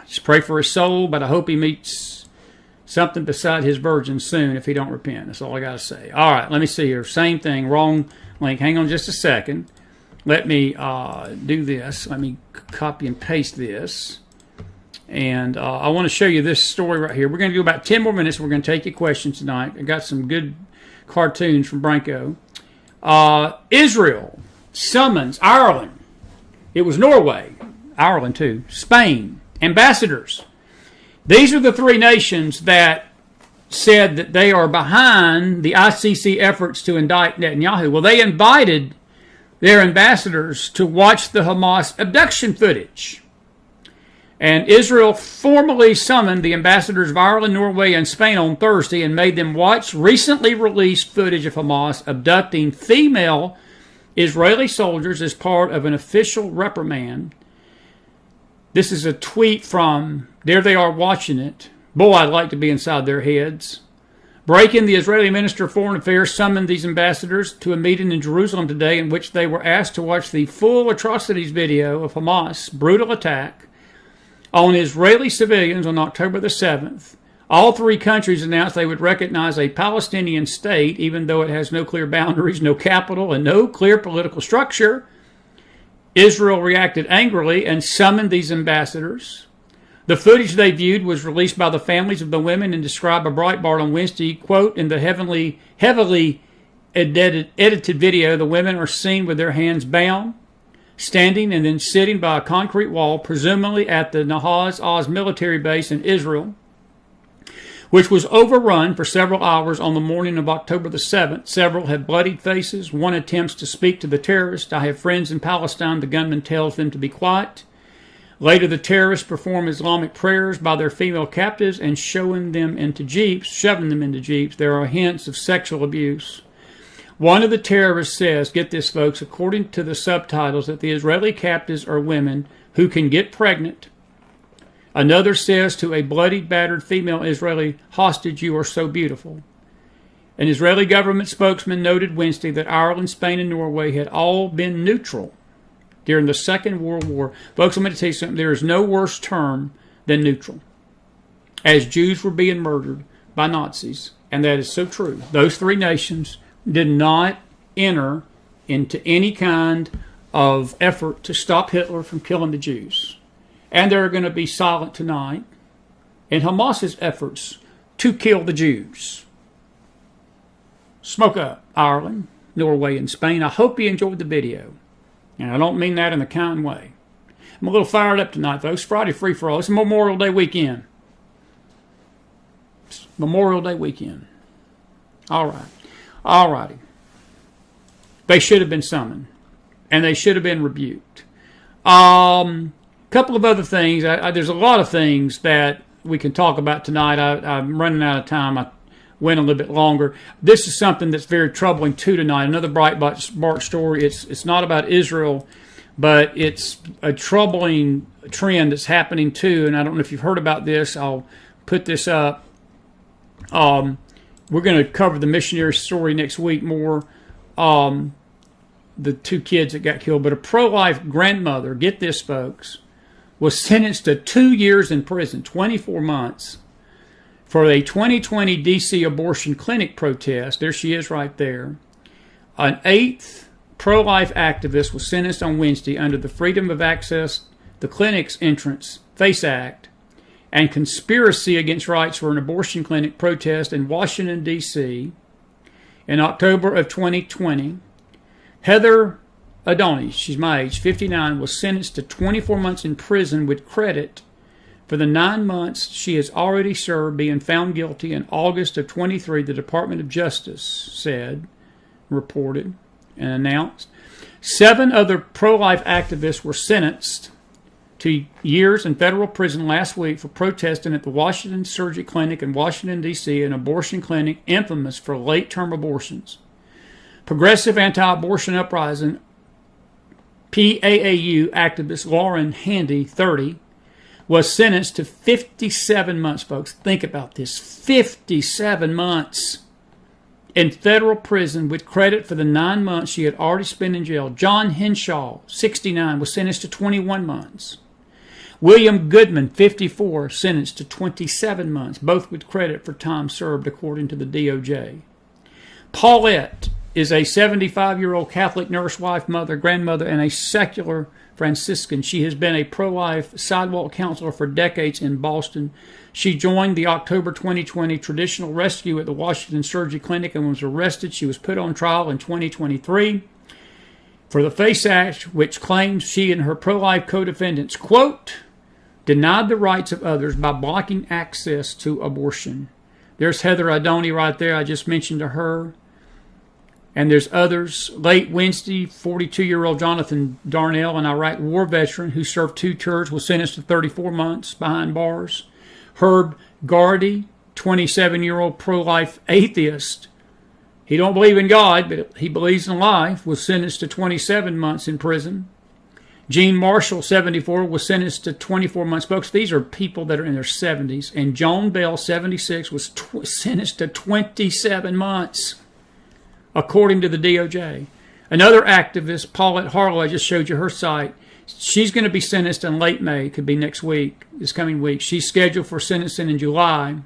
Just pray for his soul, but I hope he meets something beside his virgin soon if he don't repent. That's all I got to say. All right, let me see here. Same thing, wrong link. Hang on just a second. Let me do this. Let me copy and paste this. And I want to show you this story right here. We're going to do about 10 more minutes. We're going to take your questions tonight. I got some good cartoons from Branko. Israel summons Ireland. It was Norway. Ireland too. Spain. Ambassadors. These are the three nations that said that they are behind the ICC efforts to indict Netanyahu. Well, they invited their ambassadors to watch the Hamas abduction footage. And Israel formally summoned the ambassadors of Ireland, Norway, and Spain on Thursday and made them watch recently released footage of Hamas abducting female Israeli soldiers as part of an official reprimand. This is a tweet from, there they are watching it. Boy, I'd like to be inside their heads. Breaking, the Israeli Minister of Foreign Affairs summoned these ambassadors to a meeting in Jerusalem today in which they were asked to watch the full atrocities video of Hamas' brutal attack on Israeli civilians on October the 7th. All three countries announced they would recognize a Palestinian state, even though it has no clear boundaries, no capital, and no clear political structure. Israel reacted angrily and summoned these ambassadors. The footage they viewed was released by the families of the women and described by Breitbart on Wednesday. Quote, in the heavily edited video, the women are seen with their hands bound, standing and then sitting by a concrete wall, presumably at the Nahaz Oz military base in Israel, which was overrun for several hours on the morning of October the 7th. Several had bloodied faces. One attempts to speak to the terrorist. I have friends in Palestine. The gunman tells them to be quiet. Later, the terrorists perform Islamic prayers by their female captives and shoving them into jeeps. There are hints of sexual abuse. One of the terrorists says, get this folks, according to the subtitles, that the Israeli captives are women who can get pregnant. Another says to a bloodied, battered female Israeli hostage, you are so beautiful. An Israeli government spokesman noted Wednesday that Ireland, Spain, and Norway had all been neutral during the Second World War. Folks, I'm going to tell you something. There is no worse term than neutral. As Jews were being murdered by Nazis, and that is so true. Those three nations did not enter into any kind of effort to stop Hitler from killing the Jews. And they're going to be silent tonight in Hamas's efforts to kill the Jews. Smoke up, Ireland, Norway, and Spain. I hope you enjoyed the video. And I don't mean that in a kind way. I'm a little fired up tonight, folks. Friday free-for-all. It's Memorial Day weekend. It's Memorial Day weekend. All right. All righty. They should have been summoned. And they should have been rebuked. Couple of other things. There's a lot of things that we can talk about tonight. I'm running out of time. I went a little bit longer. This is something that's very troubling too tonight. Another Breitbart story. It's not about Israel, but it's a troubling trend that's happening too. And I don't know if you've heard about this. I'll put this up. We're going to cover the missionary story next week more. The two kids that got killed. But a pro-life grandmother, get this folks, was sentenced to 2 years in prison, 24 months, for a 2020 D.C. abortion clinic protest. There she is right there. An eighth pro-life activist was sentenced on Wednesday under the Freedom of Access, the Clinic's Entrance, FACE Act, and conspiracy against rights for an abortion clinic protest in Washington, D.C. in October of 2020. Heather Adoni, she's my age, 59, was sentenced to 24 months in prison with credit for the 9 months she has already served, being found guilty in August of 23, the Department of Justice said, reported, and announced. 7 other pro-life activists were sentenced to years in federal prison last week for protesting at the Washington Surgery Clinic in Washington, D.C., an abortion clinic infamous for late-term abortions. Progressive anti-abortion uprising PAAU activist Lauren Handy, 30, was sentenced to 57 months, folks. Think about this. 57 months in federal prison with credit for the 9 months she had already spent in jail. John Henshaw, 69, was sentenced to 21 months. William Goodman, 54, sentenced to 27 months, both with credit for time served, according to the DOJ. Paulette is a 75-year-old Catholic nurse, wife, mother, grandmother, and a secular Franciscan. She has been a pro-life sidewalk counselor for decades in Boston. She joined the October 2020 traditional rescue at the Washington Surgery Clinic and was arrested. She was put on trial in 2023 for the FACE Act, which claims she and her pro-life co-defendants, quote, denied the rights of others by blocking access to abortion. There's Heather Idoni right there. I just mentioned to her. And there's others. Late Wednesday, 42-year-old Jonathan Darnell, an Iraq war veteran who served 2 tours, was sentenced to 34 months behind bars. Herb Gardy, 27-year-old pro-life atheist. He don't believe in God, but he believes in life, was sentenced to 27 months in prison. Gene Marshall, 74, was sentenced to 24 months. Folks, these are people that are in their 70s. And Joan Bell, 76, was sentenced to 27 months. According to the DOJ. Another activist, Paulette Harlow, I just showed you her site. She's going to be sentenced in late May, could be next week, this coming week. She's scheduled for sentencing in July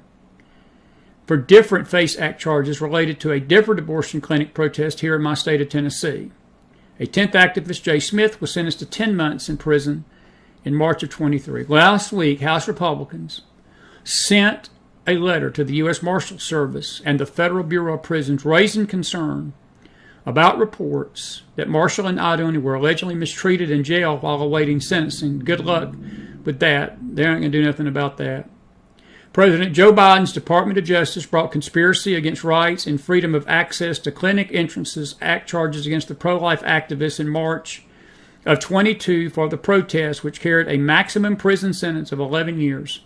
for different FACE Act charges related to a different abortion clinic protest here in my state of Tennessee. A 10th activist, Jay Smith, was sentenced to 10 months in prison in March of 23. Last week, House Republicans sent a letter to the U.S. Marshal Service and the Federal Bureau of Prisons raising concern about reports that Marshall and Idoni were allegedly mistreated in jail while awaiting sentencing. Good luck with that. They aren't going to do nothing about that. President Joe Biden's Department of Justice brought conspiracy against rights and freedom of access to clinic entrances act charges against the pro-life activists in March of 22 for the protest, which carried a maximum prison sentence of 11 years.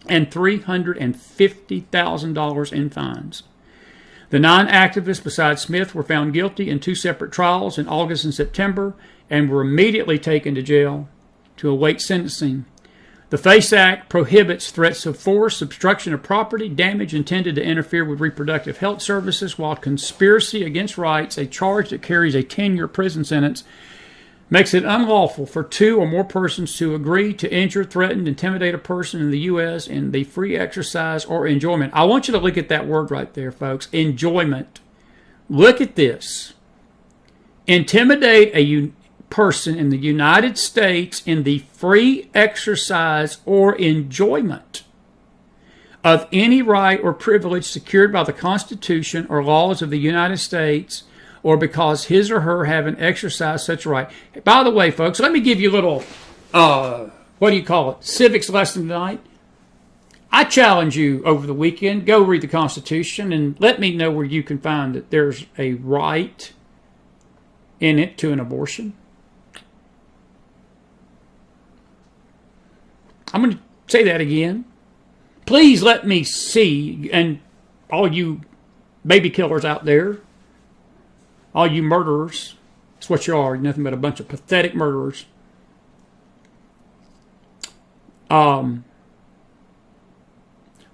And $350,000 in fines. The 9 activists besides Smith were found guilty in 2 separate trials in August and September and were immediately taken to jail to await sentencing. The FACE Act prohibits threats of force, obstruction of property, damage intended to interfere with reproductive health services, while conspiracy against rights, a charge that carries a 10-year prison sentence, makes it unlawful for 2 or more persons to agree to injure, threaten, intimidate a person in the U.S. in the free exercise or enjoyment. I want you to look at that word right there, folks. Enjoyment. Look at this. Intimidate a person in the United States in the free exercise or enjoyment of any right or privilege secured by the Constitution or laws of the United States, or because his or her haven't exercised such a right. By the way, folks, let me give you a little, civics lesson tonight. I challenge you over the weekend, go read the Constitution and let me know where you can find that there's a right in it to an abortion. I'm going to say that again. Please let me see, and all you baby killers out there, all you murderers, that's what you are. You're nothing but a bunch of pathetic murderers. Find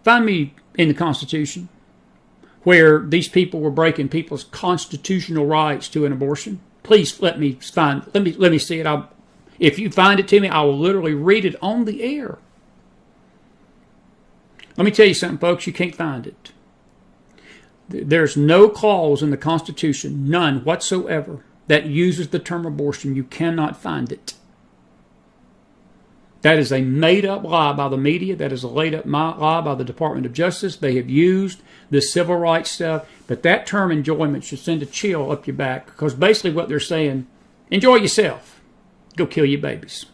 me in the Constitution where these people were breaking people's constitutional rights to an abortion. Please let me see it. If you find it to me, I will literally read it on the air. Let me tell you something, folks. You can't find it. There's no clause in the Constitution, none whatsoever, that uses the term abortion. You cannot find it. That is a made-up lie by the media. That is a laid-up lie by the Department of Justice. They have used the civil rights stuff, but that term enjoyment should send a chill up your back, because basically what they're saying, enjoy yourself. Go kill your babies.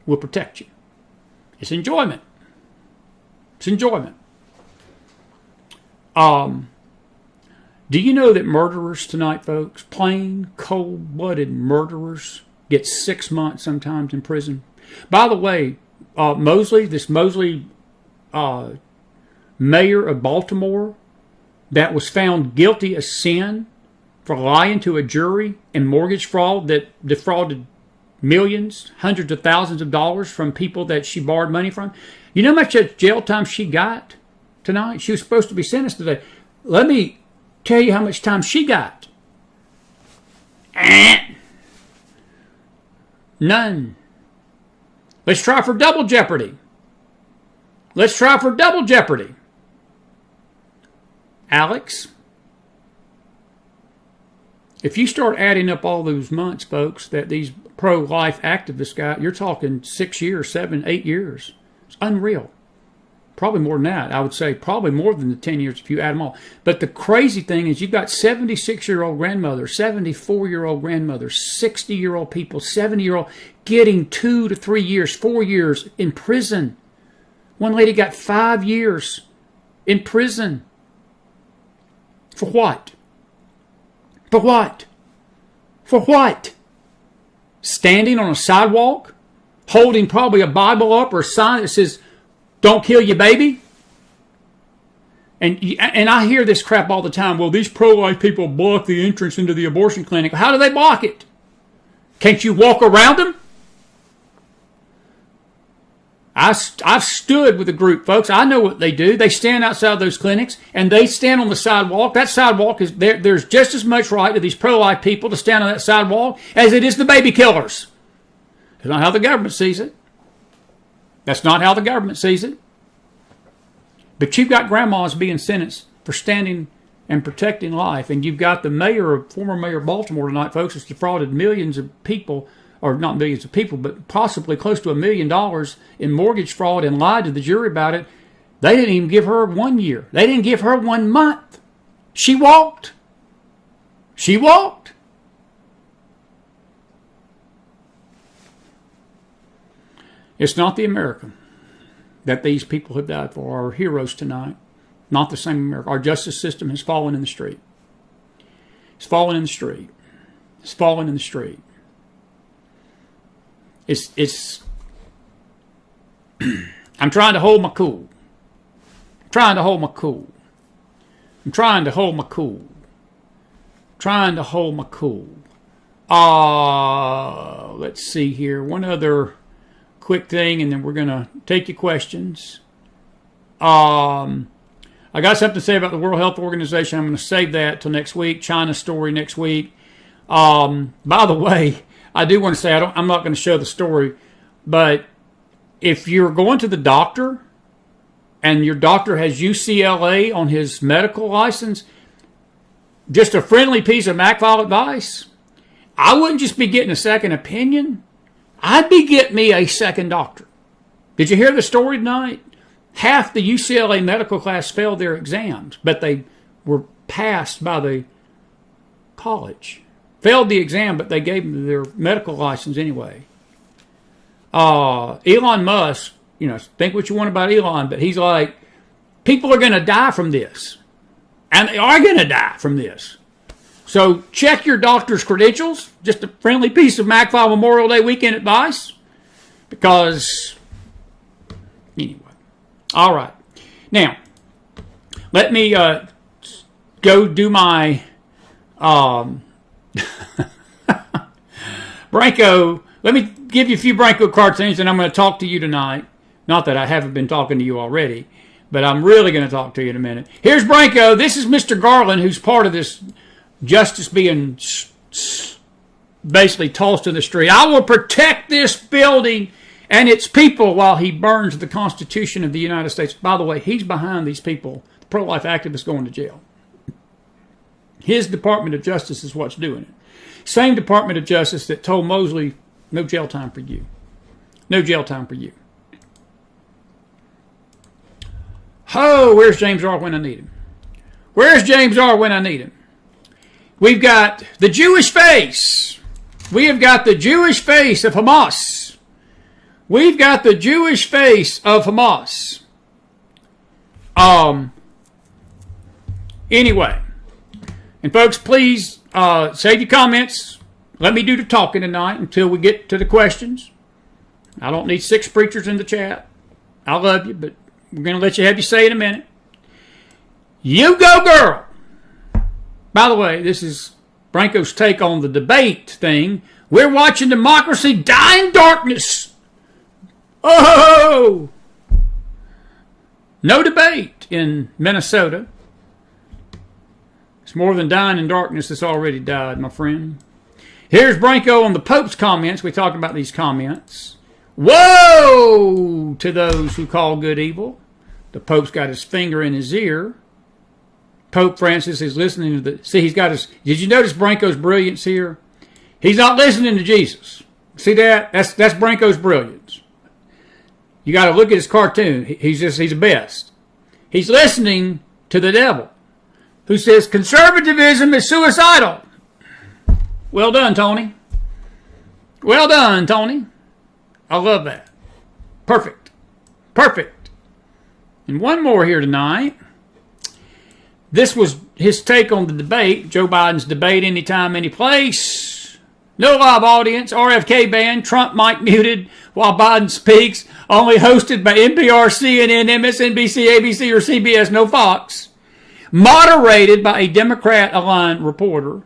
We'll protect you. It's enjoyment. It's enjoyment. Do you know that murderers tonight, folks, plain, cold-blooded murderers, get 6 months sometimes in prison? By the way, Mosley, mayor of Baltimore, that was found guilty of sin for lying to a jury and mortgage fraud that defrauded millions, hundreds of thousands of dollars from people that she borrowed money from. You know how much jail time she got tonight? She was supposed to be sentenced today. Let me tell you how much time she got. None. Let's try for double jeopardy. Let's try for double jeopardy. Alex, if you start adding up all those months, folks, that these pro-life activists got, you're talking 6 years, 7, 8 years. It's unreal. Probably more than that. I would say probably more than the 10 years if you add them all. But the crazy thing is you've got 76-year-old grandmothers, 74-year-old grandmothers, 60-year-old people, 70-year-old getting 2 to 3 years, 4 years in prison. One lady got 5 years in prison. For what? For what? For what? Standing on a sidewalk, holding probably a Bible up or a sign that says, "Don't kill your baby." And I hear this crap all the time. Well, these pro-life people block the entrance into the abortion clinic. How do they block it? Can't you walk around them? I've stood with a group, folks. I know what they do. They stand outside those clinics and they stand on the sidewalk. That sidewalk is there. There's just as much right to these pro-life people to stand on that sidewalk as it is the baby killers. That's not how the government sees it. That's not how the government sees it. But you've got grandmas being sentenced for standing and protecting life. And you've got the former mayor of Baltimore tonight, folks, has defrauded millions of people, or not millions of people, but possibly close to $1 million in mortgage fraud and lied to the jury about it. They didn't even give her 1 year. They didn't give her 1 month. She walked. She walked. It's not the America that these people have died for, our heroes tonight. Not the same America. Our justice system has fallen in the street. It's fallen in the street. It's fallen in the street. It's I'm trying to hold my cool. I'm trying to hold my cool. I'm trying to hold my cool. Trying to hold my cool. Let's see here. One other quick thing, and then we're going to take your questions. I got something to say about the World Health Organization. I'm going to save that till next week. China story next week. By the way, I do want to say I'm not going to show the story, but if you're going to the doctor and your doctor has UCLA on his medical license, just a friendly piece of McFile advice, I wouldn't just be getting a second opinion. I'd be getting me a second doctor. Did you hear the story tonight? Half the UCLA medical class failed their exams, but they were passed by the college. Failed the exam, but they gave them their medical license anyway. Elon Musk, think what you want about Elon, but he's like, people are going to die from this. And they are going to die from this. So check your doctor's credentials. Just a friendly piece of McFile Memorial Day weekend advice. Because, anyway. All right. Now, let me go do my Branko. Let me give you a few Branko cartoons, and I'm going to talk to you tonight. Not that I haven't been talking to you already, but I'm really going to talk to you in a minute. Here's Branko. This is Mr. Garland, who's part of this justice being basically tossed in the street. I will protect this building and its people while he burns the Constitution of the United States. By the way, he's behind these people, the pro-life activists going to jail. His Department of Justice is what's doing it. Same Department of Justice that told Mosley, no jail time for you. No jail time for you. Oh, where's James R. when I need him? Where's James R. when I need him? We've got the Jewish face. We have got the Jewish face of Hamas. We've got the Jewish face of Hamas. Anyway. And folks, please save your comments. Let me do the talking tonight until we get to the questions. I don't need 6 preachers in the chat. I love you, but we're going to let you have your say in a minute. You go, girl. By the way, this is Branko's take on the debate thing. We're watching democracy die in darkness. Oh! No debate in Minnesota. It's more than dying in darkness that's already died, my friend. Here's Branko on the Pope's comments. We talked about these comments. Woe to those who call good evil. The Pope's got his finger in his ear. Pope Francis is listening to the... See, he's got his... Did you notice Branko's brilliance here? He's not listening to Jesus. See that? That's Branko's brilliance. You got to look at his cartoon. He's the best. He's listening to the devil, who says conservatism is suicidal. Well done, Tony. Well done, Tony. I love that. Perfect. Perfect. And one more here tonight. This was his take on the debate. Joe Biden's debate anytime, any place. No live audience. RFK banned. Trump mic muted while Biden speaks. Only hosted by NPR, CNN, MSNBC, ABC, or CBS. No Fox. Moderated by a Democrat-aligned reporter.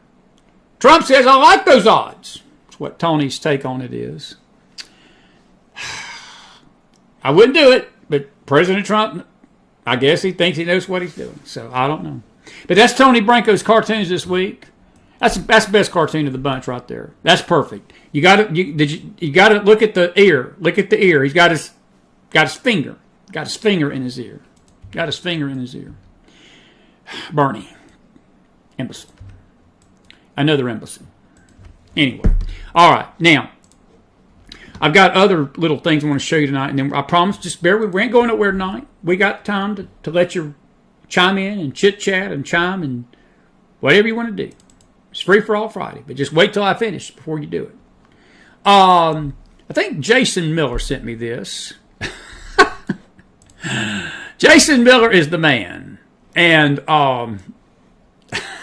Trump says, I like those odds. That's what Tony's take on it is. I wouldn't do it, but President Trump, I guess he thinks he knows what he's doing. So I don't know. But that's Tony Branko's cartoons this week. That's the best cartoon of the bunch right there. That's perfect. You got to look at the ear. Look at the ear. He's got his finger. Got his finger in his ear. Got his finger in his ear. Bernie. Imbecile. Another imbecile. Anyway. All right. Now, I've got other little things I want to show you tonight. And then I promise, just bear with me. We ain't going nowhere tonight. We got time to let you chime in and chit-chat and chime and whatever you want to do. It's free for all Friday. But just wait till I finish before you do it. I think Jason Miller sent me this. Jason Miller is the man. And I'm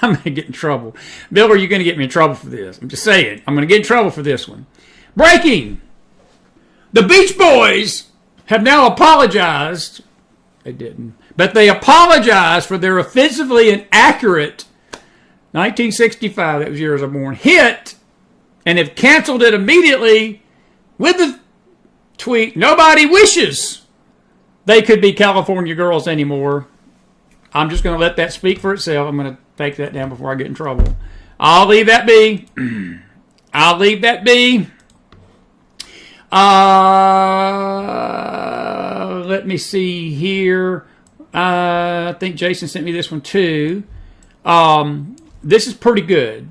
going to get in trouble. Miller, you're going to get me in trouble for this. I'm just saying. I'm going to get in trouble for this one. Breaking! The Beach Boys have now apologized. They didn't. But they apologized for their offensively inaccurate 1965, that was the year I was born, hit, and have canceled it immediately with the tweet, nobody wishes they could be California girls anymore. I'm just going to let that speak for itself. I'm going to take that down before I get in trouble. I'll leave that be. I'll leave that be. Let me see here. I think Jason sent me this one too. This is pretty good.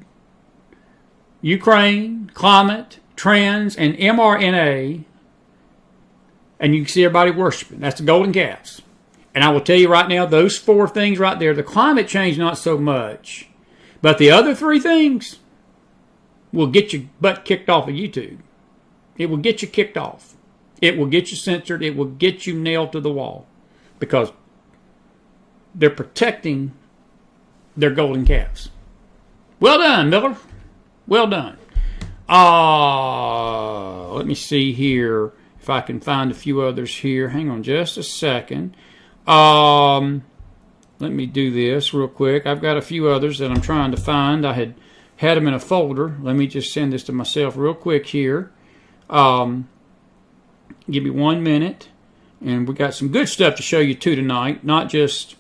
Ukraine, climate, trans, and mRNA. And you can see everybody worshiping. That's the golden calves. And I will tell you right now, those 4 things right there, the climate change, not so much. But the other 3 things will get your butt kicked off of YouTube. It will get you kicked off. It will get you censored. It will get you nailed to the wall. Because they're protecting their golden calves. Well done, Miller. Well done. Let me see here if I can find a few others here. Hang on just a second. Let me do this real quick. I've got a few others that I'm trying to find. I had them in a folder. Let me just send this to myself real quick here. Give me 1 minute. And we got some good stuff to show you too tonight. Not just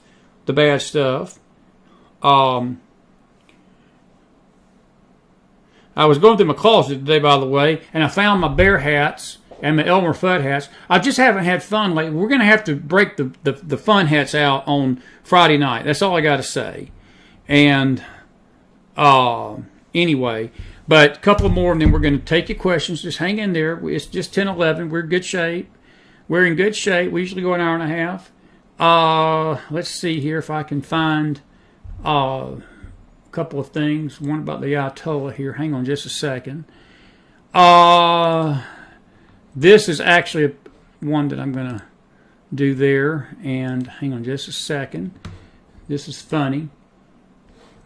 the bad stuff. I was going through my closet today, by the way, and I found my bear hats and my Elmer Fudd hats. I just haven't had fun lately. We're going to have to break the fun hats out on Friday night. That's all I got to say. And anyway, but a couple more, and then we're going to take your questions. Just hang in there. It's just 10:11. We're in good shape. We're in good shape. We usually go an hour and a half. Let's see here if I can find couple of things. One about the Ayatollah here. Hang on just a second. This is actually one that I'm going to do there. And hang on just a second. This is funny.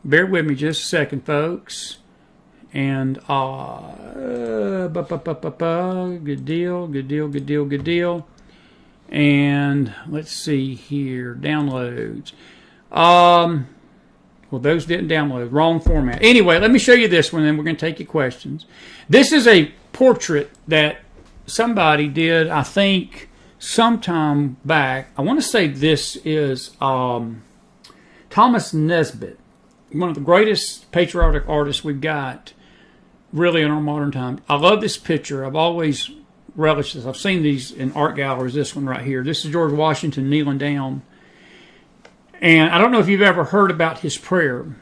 Bear with me just a second, folks. And good deal. And let's see here, downloads. Well, those didn't download. Wrong format. Anyway, let me show you this one, and we're going to take your questions. This is a portrait that somebody did, I think, sometime back. I want to say this is Thomas Nesbitt, one of the greatest patriotic artists we've got, really, in our modern time. I love this picture. I've always relished this. I've seen these in art galleries. This one right here. This is George Washington kneeling down. And I don't know if you've ever heard about his prayer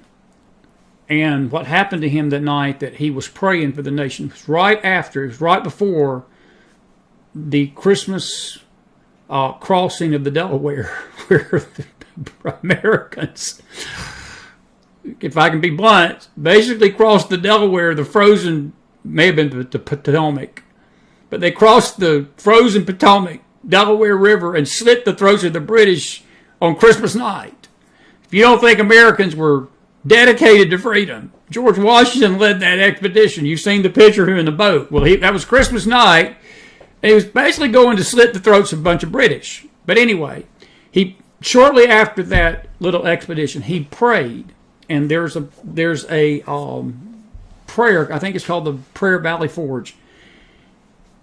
and what happened to him that night that he was praying for the nation. It was right before the Christmas crossing of the Delaware, where the Americans, if I can be blunt, basically crossed the Delaware, the frozen, may have been the Potomac, but they crossed the frozen Potomac, Delaware River, and slit the throats of the British on Christmas night. If you don't think Americans were dedicated to freedom, George Washington led that expedition. You've seen the picture of him in the boat. Well, that was Christmas night. He was basically going to slit the throats of a bunch of British. But anyway, shortly after that little expedition, he prayed. And there's a prayer, I think it's called the Prayer of Valley Forge.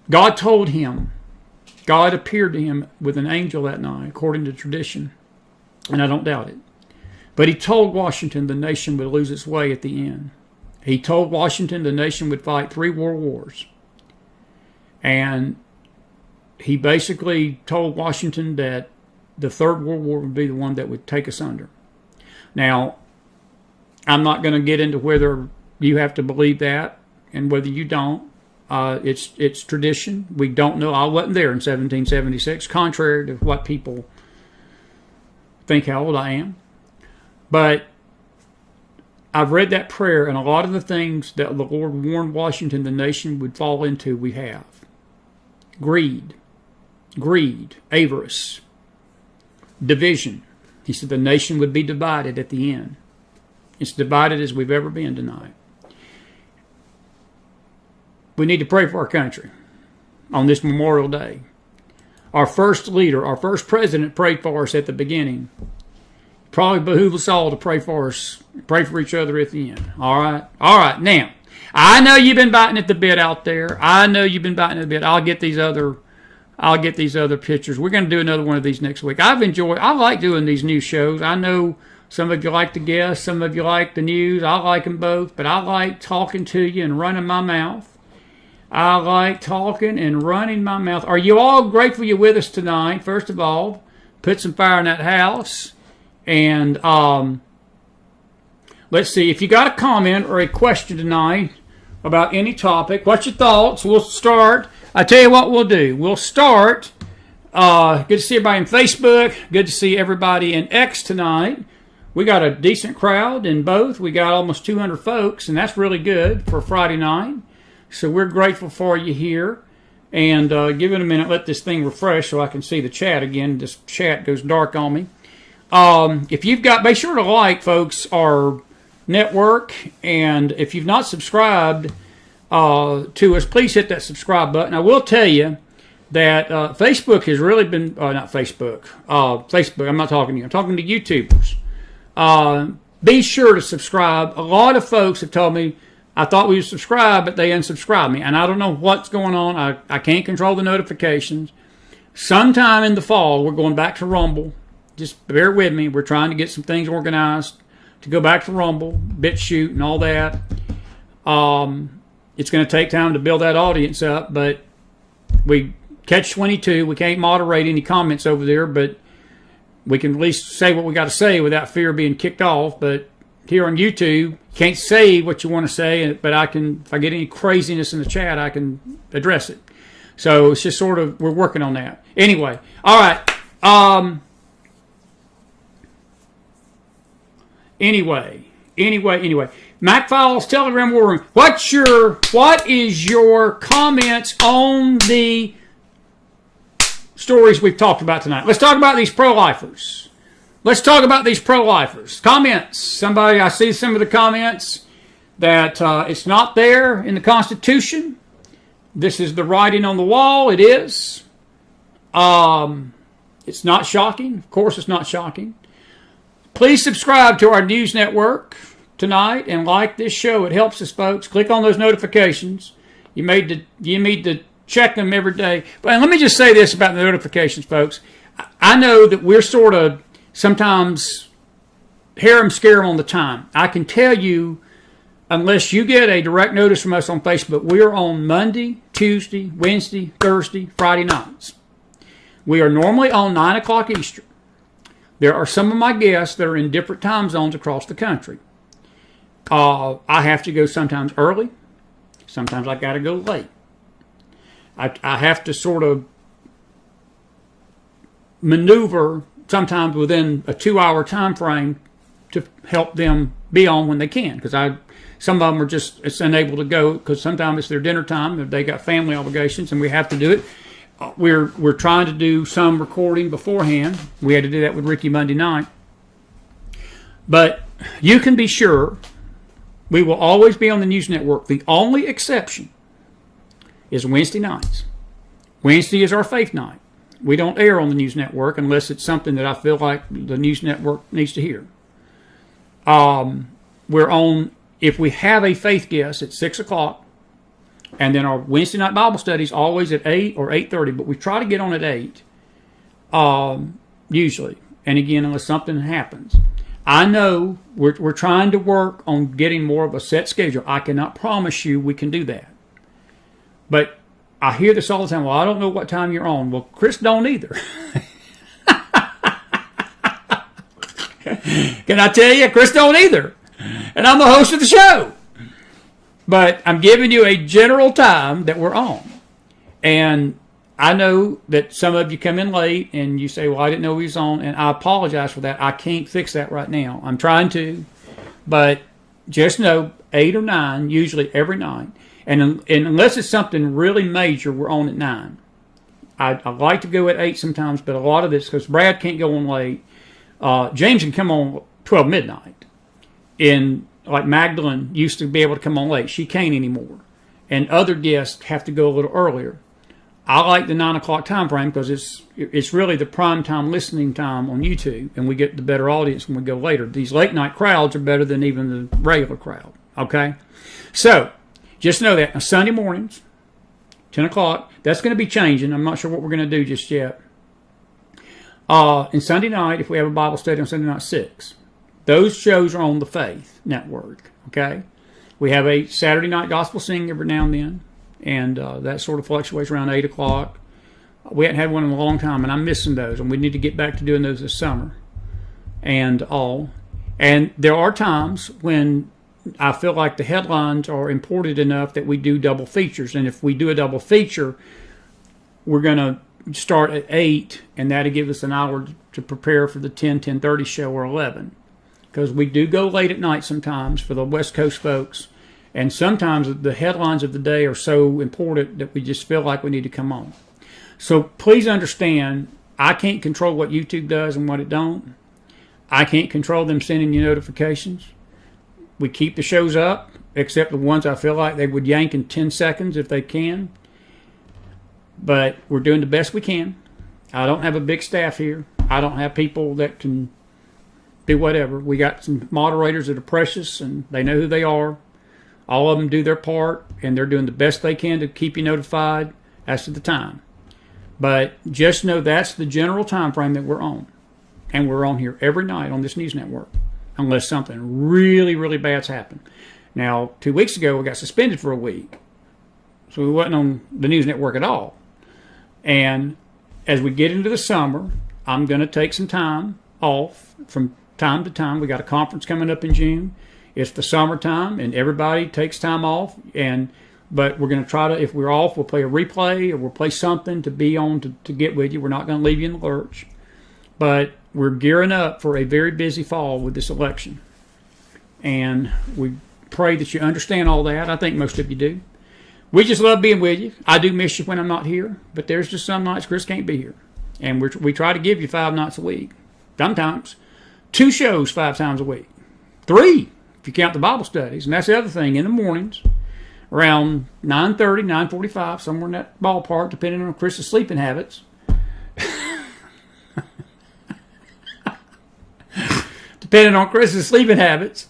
God appeared to him with an angel that night, according to tradition. And I don't doubt it. But he told Washington the nation would lose its way at the end. He told Washington the nation would fight 3 world wars. And he basically told Washington that the 3rd World War would be the one that would take us under. Now, I'm not going to get into whether you have to believe that and whether you don't. It's tradition. We don't know. I wasn't there in 1776, contrary to what people think how old I am. But I've read that prayer, and a lot of the things that the Lord warned Washington the nation would fall into, we have. Greed, avarice, division. He said the nation would be divided at the end. It's divided as we've ever been tonight. We need to pray for our country on this Memorial Day. Our first leader, our first president prayed for us at the beginning. Probably behoove us all to pray for us, pray for each other at the end. All right? All right. Now, I know you've been biting at the bit out there. I'll get these other pictures. We're going to do another one of these next week. I like doing these new shows. I know some of you like the guests, some of you like the news. I like them both, but I like talking to you and running my mouth. I like talking and running my mouth. Are you all grateful you're with us tonight? First of all, put some fire in that house. And let's see, if you got a comment or a question tonight about any topic, what's your thoughts? We'll start. I tell you what we'll do. We'll start. Good to see everybody on Facebook. Good to see everybody in X tonight. We got a decent crowd in both. We got almost 200 folks, and that's really good for Friday night. So we're grateful for you here. And give it a minute. Let this thing refresh so I can see the chat again. This chat goes dark on me. If you've got, make sure to like, folks, our network. And if you've not subscribed to us, please hit that subscribe button. I will tell you that Facebook has really been, not Facebook. Facebook, I'm not talking to you. I'm talking to YouTubers. Be sure to subscribe. A lot of folks have told me, I thought we would subscribe, but they unsubscribed me. And I don't know what's going on. I can't control the notifications. Sometime in the fall, we're going back to Rumble. Just bear with me. We're trying to get some things organized to go back to Rumble, BitChute, and all that. It's going to take time to build that audience up, but we catch 22. We can't moderate any comments over there, but we can at least say what we got to say without fear of being kicked off. But here on YouTube, you can't say what you want to say, but I can, if I get any craziness in the chat, I can address it. So it's just sort of, we're working on that. Anyway, all right. Anyway. McFiles Telegram War Room. What is your comments on the stories we've talked about tonight? Let's talk about these pro-lifers. Comments. Somebody, I see some of the comments. that it's not there in the Constitution. This is the writing on the wall. It is. It's not shocking. Of course, it's not shocking. Please subscribe to our news network tonight and like this show. It helps us, folks. Click on those notifications. You need to check them every day. But let me just say this about the notifications, folks. I know that we're sort of sometimes harem-scarum on the time. I can tell you, unless you get a direct notice from us on Facebook, we're on Monday, Tuesday, Wednesday, Thursday, Friday nights. We are normally on 9 o'clock Eastern. There are some of my guests that are in different time zones across the country. I have to go sometimes early. Sometimes I got to go late. I have to sort of maneuver sometimes within a 2-hour time frame to help them be on when they can, because some of them are just unable to go because sometimes it's their dinner time if they got family obligations and we have to do it. We're trying to do some recording beforehand. We had to do that with Ricky Monday night. But you can be sure we will always be on the news network. The only exception is Wednesday nights. Wednesday is our faith night. We don't air on the news network unless it's something that I feel like the news network needs to hear. We're on, if we have a faith guest, at 6 o'clock. And then our Wednesday night Bible study is always at 8 or 8:30. But we try to get on at 8, usually. And again, unless something happens. I know we're trying to work on getting more of a set schedule. I cannot promise you we can do that. But I hear this all the time. Well, I don't know what time you're on. Well, Chris don't either. Can I tell you? Chris don't either. And I'm the host of the show. But I'm giving you a general time that we're on. And I know that some of you come in late and you say, well, I didn't know he was on. And I apologize for that. I can't fix that right now. I'm trying to. But just know 8 or 9, usually every night. And unless it's something really major, we're on at 9. I like to go at 8 sometimes, but a lot of this, because Brad can't go on late. James can come on 12 midnight. Like Magdalene used to be able to come on late. She can't anymore. And other guests have to go a little earlier. I like the 9 o'clock time frame because it's really the prime time listening time on YouTube, and we get the better audience when we go later. These late night crowds are better than even the regular crowd. Okay? So, just know that. Now, Sunday mornings, 10 o'clock, that's going to be changing. I'm not sure what we're going to do just yet. And Sunday night, if we have a Bible study on Sunday night, 6. Those shows are on the Faith Network, okay? We have a Saturday night gospel sing every now and then, and that sort of fluctuates around 8 o'clock. We hadn't had one in a long time, and I'm missing those, and we need to get back to doing those this summer and all. And there are times when I feel like the headlines are important enough that we do double features, and if we do a double feature, we're going to start at 8, and that'll give us an hour to prepare for the 10:30 show or 11. Because we do go late at night sometimes for the West Coast folks. And sometimes the headlines of the day are so important that we just feel like we need to come on. So please understand, I can't control what YouTube does and what it don't. I can't control them sending you notifications. We keep the shows up, except the ones I feel like they would yank in 10 seconds if they can. But we're doing the best we can. I don't have a big staff here. I don't have people that can do whatever. We got some moderators that are precious, and they know who they are. All of them do their part, and they're doing the best they can to keep you notified as to the time. But just know that's the general time frame that we're on. And we're on here every night on this news network, unless something really, really bad's happened. Now, 2 weeks ago, we got suspended for a week. So we wasn't on the news network at all. And as we get into the summer, I'm going to take some time off from time to time. We got a conference coming up in June. It's the summertime, and everybody takes time off. But we're going to try to, if we're off, we'll play a replay or we'll play something to be on to get with you. We're not going to leave you in the lurch. But we're gearing up for a very busy fall with this election. And we pray that you understand all that. I think most of you do. We just love being with you. I do miss you when I'm not here, but there's just some nights Chris can't be here. And we try to give you 5 nights a week. Sometimes 2 shows 5 times a week. 3 if you count the Bible studies. And that's the other thing, in the mornings, around 9:30, 9:45, somewhere in that ballpark, depending on Chris's sleeping habits. Depending on Chris's sleeping habits,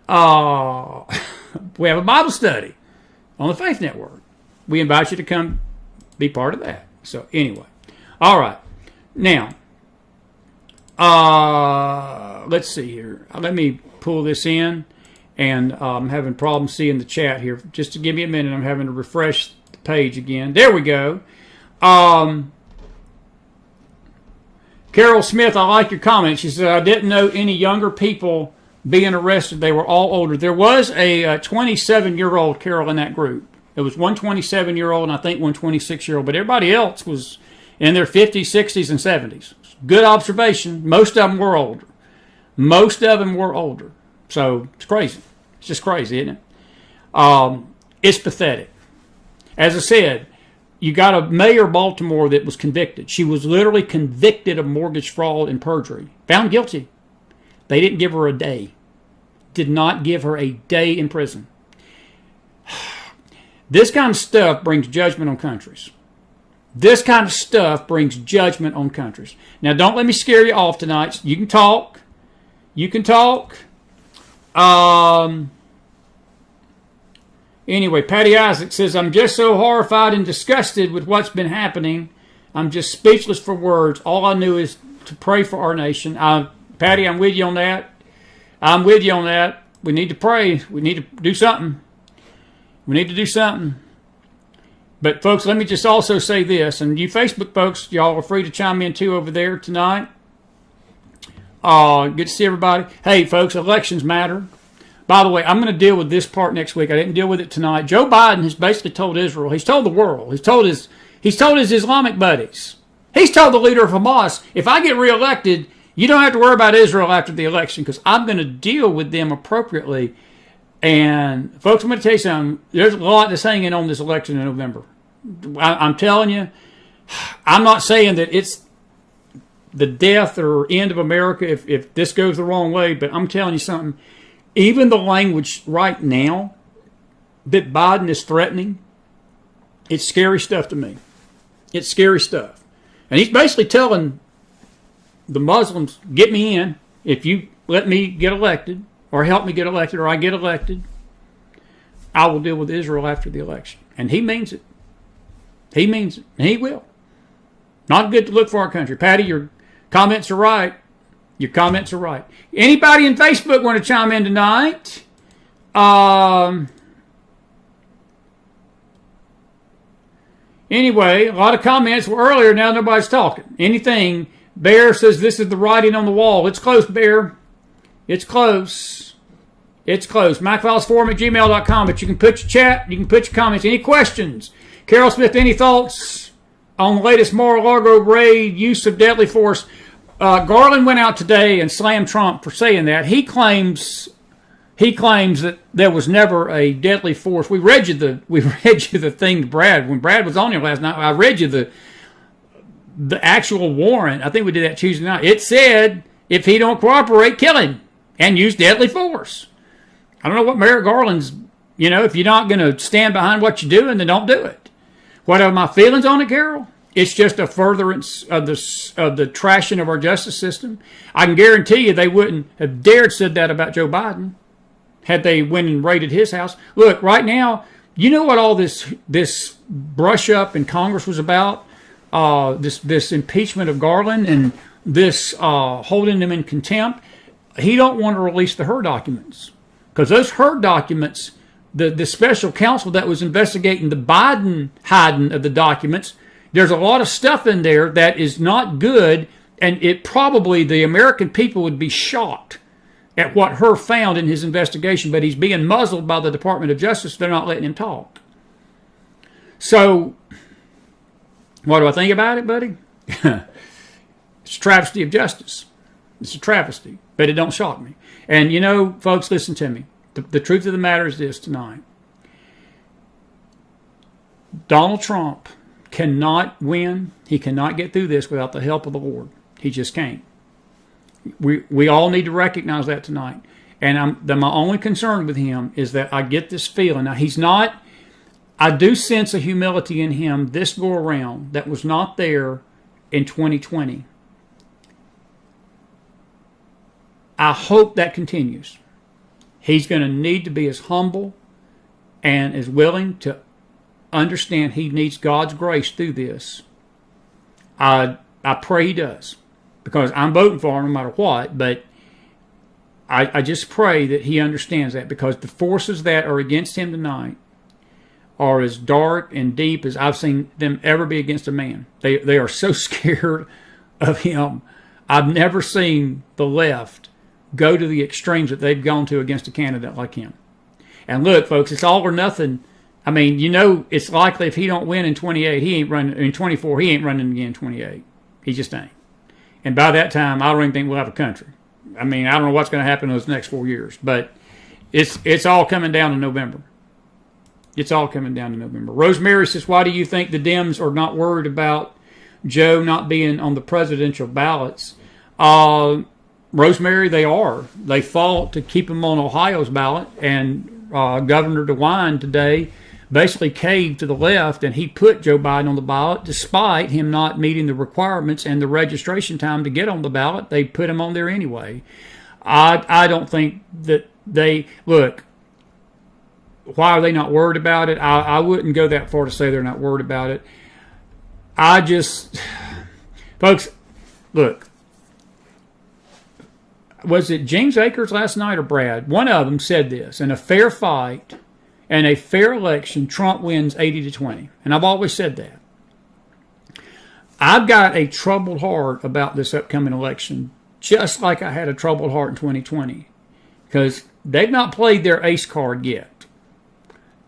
we have a Bible study on the Faith Network. We invite you to come be part of that. So anyway, all right. Now, let's see here. Let me pull this in, and I'm having problems seeing the chat here. Just to give me a minute, I'm having to refresh the page again. There we go. Carol Smith, I like your comment. She said, I didn't know any younger people being arrested. They were all older. There was a 27-year-old, Carol, in that group. It was one 27-year-old and I think one 26-year-old. But everybody else was in their 50s, 60s, and 70s. Good observation. Most of them were older. Most of them were older. So it's crazy. It's just crazy, isn't it? It's pathetic. As I said, you got a mayor of Baltimore that was convicted. She was literally convicted of mortgage fraud and perjury. Found guilty. They didn't give her a day. Did not give her a day in prison. This kind of stuff brings judgment on countries. This kind of stuff brings judgment on countries. Now, don't let me scare you off tonight. You can talk. You can talk. Anyway, Patty Isaac says, I'm just so horrified and disgusted with what's been happening. I'm just speechless for words. All I knew is to pray for our nation. Patty, I'm with you on that. I'm with you on that. We need to pray. We need to do something. We need to do something. But, folks, let me just also say this. And you Facebook folks, y'all are free to chime in, too, over there tonight. Good to see everybody. Hey, folks, elections matter. By the way, I'm going to deal with this part next week. I didn't deal with it tonight. Joe Biden has basically told Israel, he's told the world, he's told his Islamic buddies, he's told the leader of Hamas, if I get reelected, you don't have to worry about Israel after the election because I'm going to deal with them appropriately. And, folks, I'm going to tell you something. There's a lot that's hanging on this election in November. I'm telling you, I'm not saying that it's the death or end of America if this goes the wrong way, but I'm telling you something. Even the language right now that Biden is threatening, it's scary stuff to me. It's scary stuff. And he's basically telling the Muslims, get me in if you let me get elected or help me get elected or I get elected. I will deal with Israel after the election. And he means it. He means it. And he will. Not good to look for our country. Patty, your comments are right. Your comments are right. Anybody in Facebook want to chime in tonight? Anyway, a lot of comments were earlier. Now nobody's talking. Anything. Bear says this is the writing on the wall. It's close, Bear. It's close. It's close. McFilesForum@gmail.com. But you can put your chat. You can put your comments. Any questions? Carol Smith, any thoughts on the latest Mar-a-Lago raid, use of deadly force? Garland went out today and slammed Trump for saying that. He claims that there was never a deadly force. We read you the thing to Brad when Brad was on here last night. I read you the actual warrant. I think we did that Tuesday night. It said if he don't cooperate, kill him and use deadly force. I don't know what Merrick Garland's. If you're not going to stand behind what you're doing, then don't do it. What are my feelings on it, Carol? It's just a furtherance of the trashing of our justice system. I can guarantee you they wouldn't have dared said that about Joe Biden had they went and raided his house. Look, right now, you know what all this brush up in Congress was about? This impeachment of Garland and this holding him in contempt. He don't want to release the Hur documents because those Hur documents, the special counsel that was investigating the Biden hiding of the documents. There's a lot of stuff in there that is not good, and it probably the American people would be shocked at what Hur found in his investigation, but he's being muzzled by the Department of Justice. They're not letting him talk. So, what do I think about it, buddy? It's a travesty of justice. It's a travesty, but it don't shock me. And folks, listen to me. The truth of the matter is this tonight. Donald Trump cannot win. He cannot get through this without the help of the Lord. He just can't. We all need to recognize that tonight. And my only concern with him is that I get this feeling. Now, he's not, I do sense a humility in him this go around that was not there in 2020. I hope that continues. He's going to need to be as humble and as willing to understand he needs God's grace through this. I pray he does, because I'm voting for him no matter what, but I just pray that he understands that, because the forces that are against him tonight are as dark and deep as I've seen them ever be against a man. They are so scared of him. I've never seen the left go to the extremes that they've gone to against a candidate like him. And look, folks, it's all or nothing. I mean, it's likely if he don't win in 28, he ain't running in 24. He ain't running again in 28. He just ain't. And by that time, I don't even think we'll have a country. I mean, I don't know what's going to happen in those next 4 years, but it's all coming down to November. It's all coming down to November. Rosemary says, why do you think the Dems are not worried about Joe not being on the presidential ballots? Rosemary, they are. They fought to keep him on Ohio's ballot, and Governor DeWine today basically caved to the left, and he put Joe Biden on the ballot despite him not meeting the requirements and the registration time to get on the ballot. They put him on there anyway. I don't think that look, why are they not worried about it? I wouldn't go that far to say they're not worried about it. Folks, look, was it James Akers last night or Brad? One of them said this: in a fair fight and a fair election, Trump wins 80-20. And I've always said that. I've got a troubled heart about this upcoming election, just like I had a troubled heart in 2020, because they've not played their ace card yet.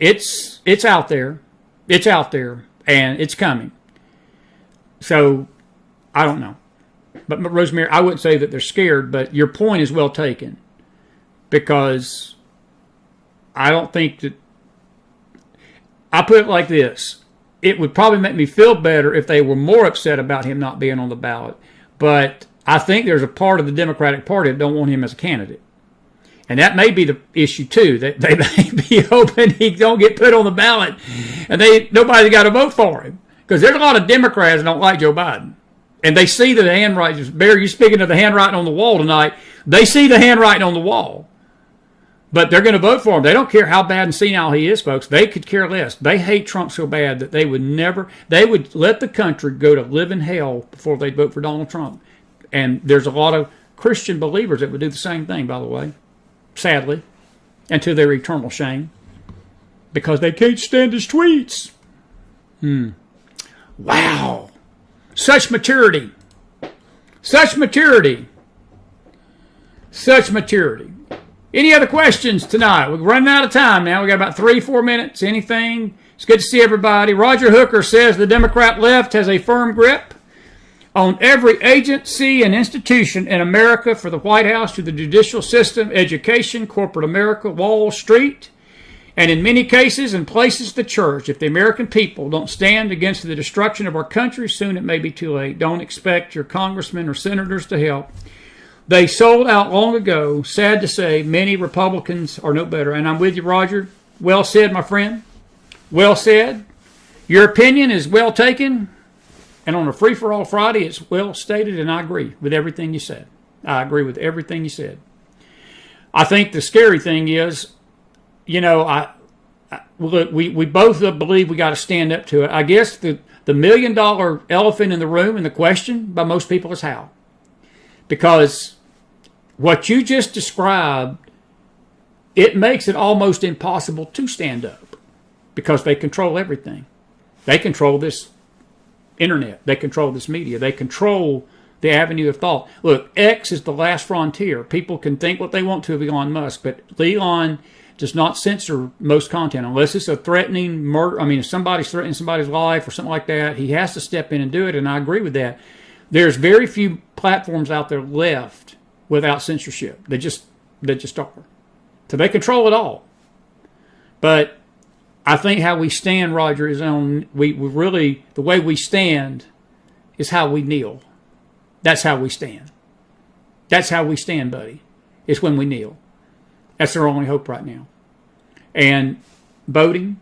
It's out there. It's out there, and it's coming. So, I don't know. But Rosemary, I wouldn't say that they're scared, but your point is well taken, because I don't think that, I put it like this: it would probably make me feel better if they were more upset about him not being on the ballot, but I think there's a part of the Democratic Party that don't want him as a candidate. And that may be the issue too, that they may be hoping he don't get put on the ballot and nobody got to vote for him, because there's a lot of Democrats that don't like Joe Biden. And they see the handwriting. Barry, you're speaking of the handwriting on the wall tonight. They see the handwriting on the wall. But they're going to vote for him. They don't care how bad and senile he is, folks. They could care less. They hate Trump so bad that they would let the country go to live in hell before they'd vote for Donald Trump. And there's a lot of Christian believers that would do the same thing, by the way, sadly, and to their eternal shame, because they can't stand his tweets. Wow. Such maturity. Such maturity. Such maturity. Any other questions tonight? We're running out of time now. We got about 3-4 minutes. Anything? It's good to see everybody. Roger Hooker says the Democrat left has a firm grip on every agency and institution in America, for the White House to the judicial system, education, corporate America, Wall Street, and in many cases and places the church. If the American people don't stand against the destruction of our country, soon it may be too late. Don't expect your congressmen or senators to help. They sold out long ago. Sad to say, many Republicans are no better. And I'm with you, Roger. Well said, my friend. Well said. Your opinion is well taken. And on a Free-for-All Friday, it's well stated, and I agree with everything you said. I agree with everything you said. I think the scary thing is, look, we both believe we got to stand up to it. I guess the $1 million elephant in the room and the question by most people is how. Because what you just described, it makes it almost impossible to stand up, because they control everything. They control this internet. They control this media. They control the avenue of thought. Look, X is the last frontier. People can think what they want to of Elon Musk, but Elon does not censor most content unless it's a threatening murder. I mean, if somebody's threatening somebody's life or something like that, he has to step in and do it, and I agree with that. There's very few platforms out there left without censorship. They just are. So they control it all. But I think how we stand, Roger, is we really, the way we stand is how we kneel. That's how we stand. That's how we stand, buddy. It's when we kneel. That's their only hope right now. And voting,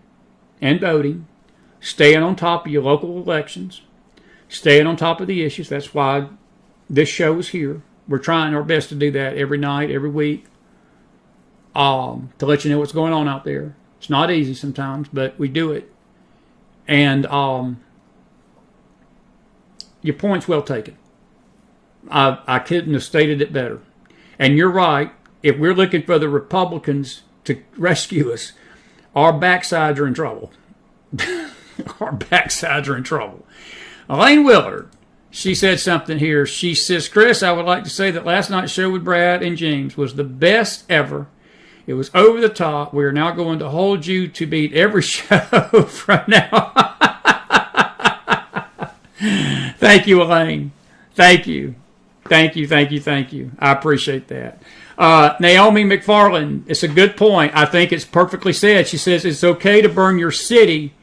staying on top of your local elections, staying on top of the issues. That's why this show is here. We're trying our best to do that every night, every week, to let you know what's going on out there. It's not easy sometimes, but we do it. And your point's well taken. I couldn't have stated it better. And you're right. If we're looking for the Republicans to rescue us, our backsides are in trouble. Our backsides are in trouble. Elaine Willard, she said something here. She says, Chris, I would like to say that last night's show with Brad and James was the best ever. It was over the top. We are now going to hold you to beat every show from now on. Thank you, Elaine. Thank you. Thank you. I appreciate that. Naomi McFarland, it's a good point. I think it's perfectly said. She says, it's okay to burn your city,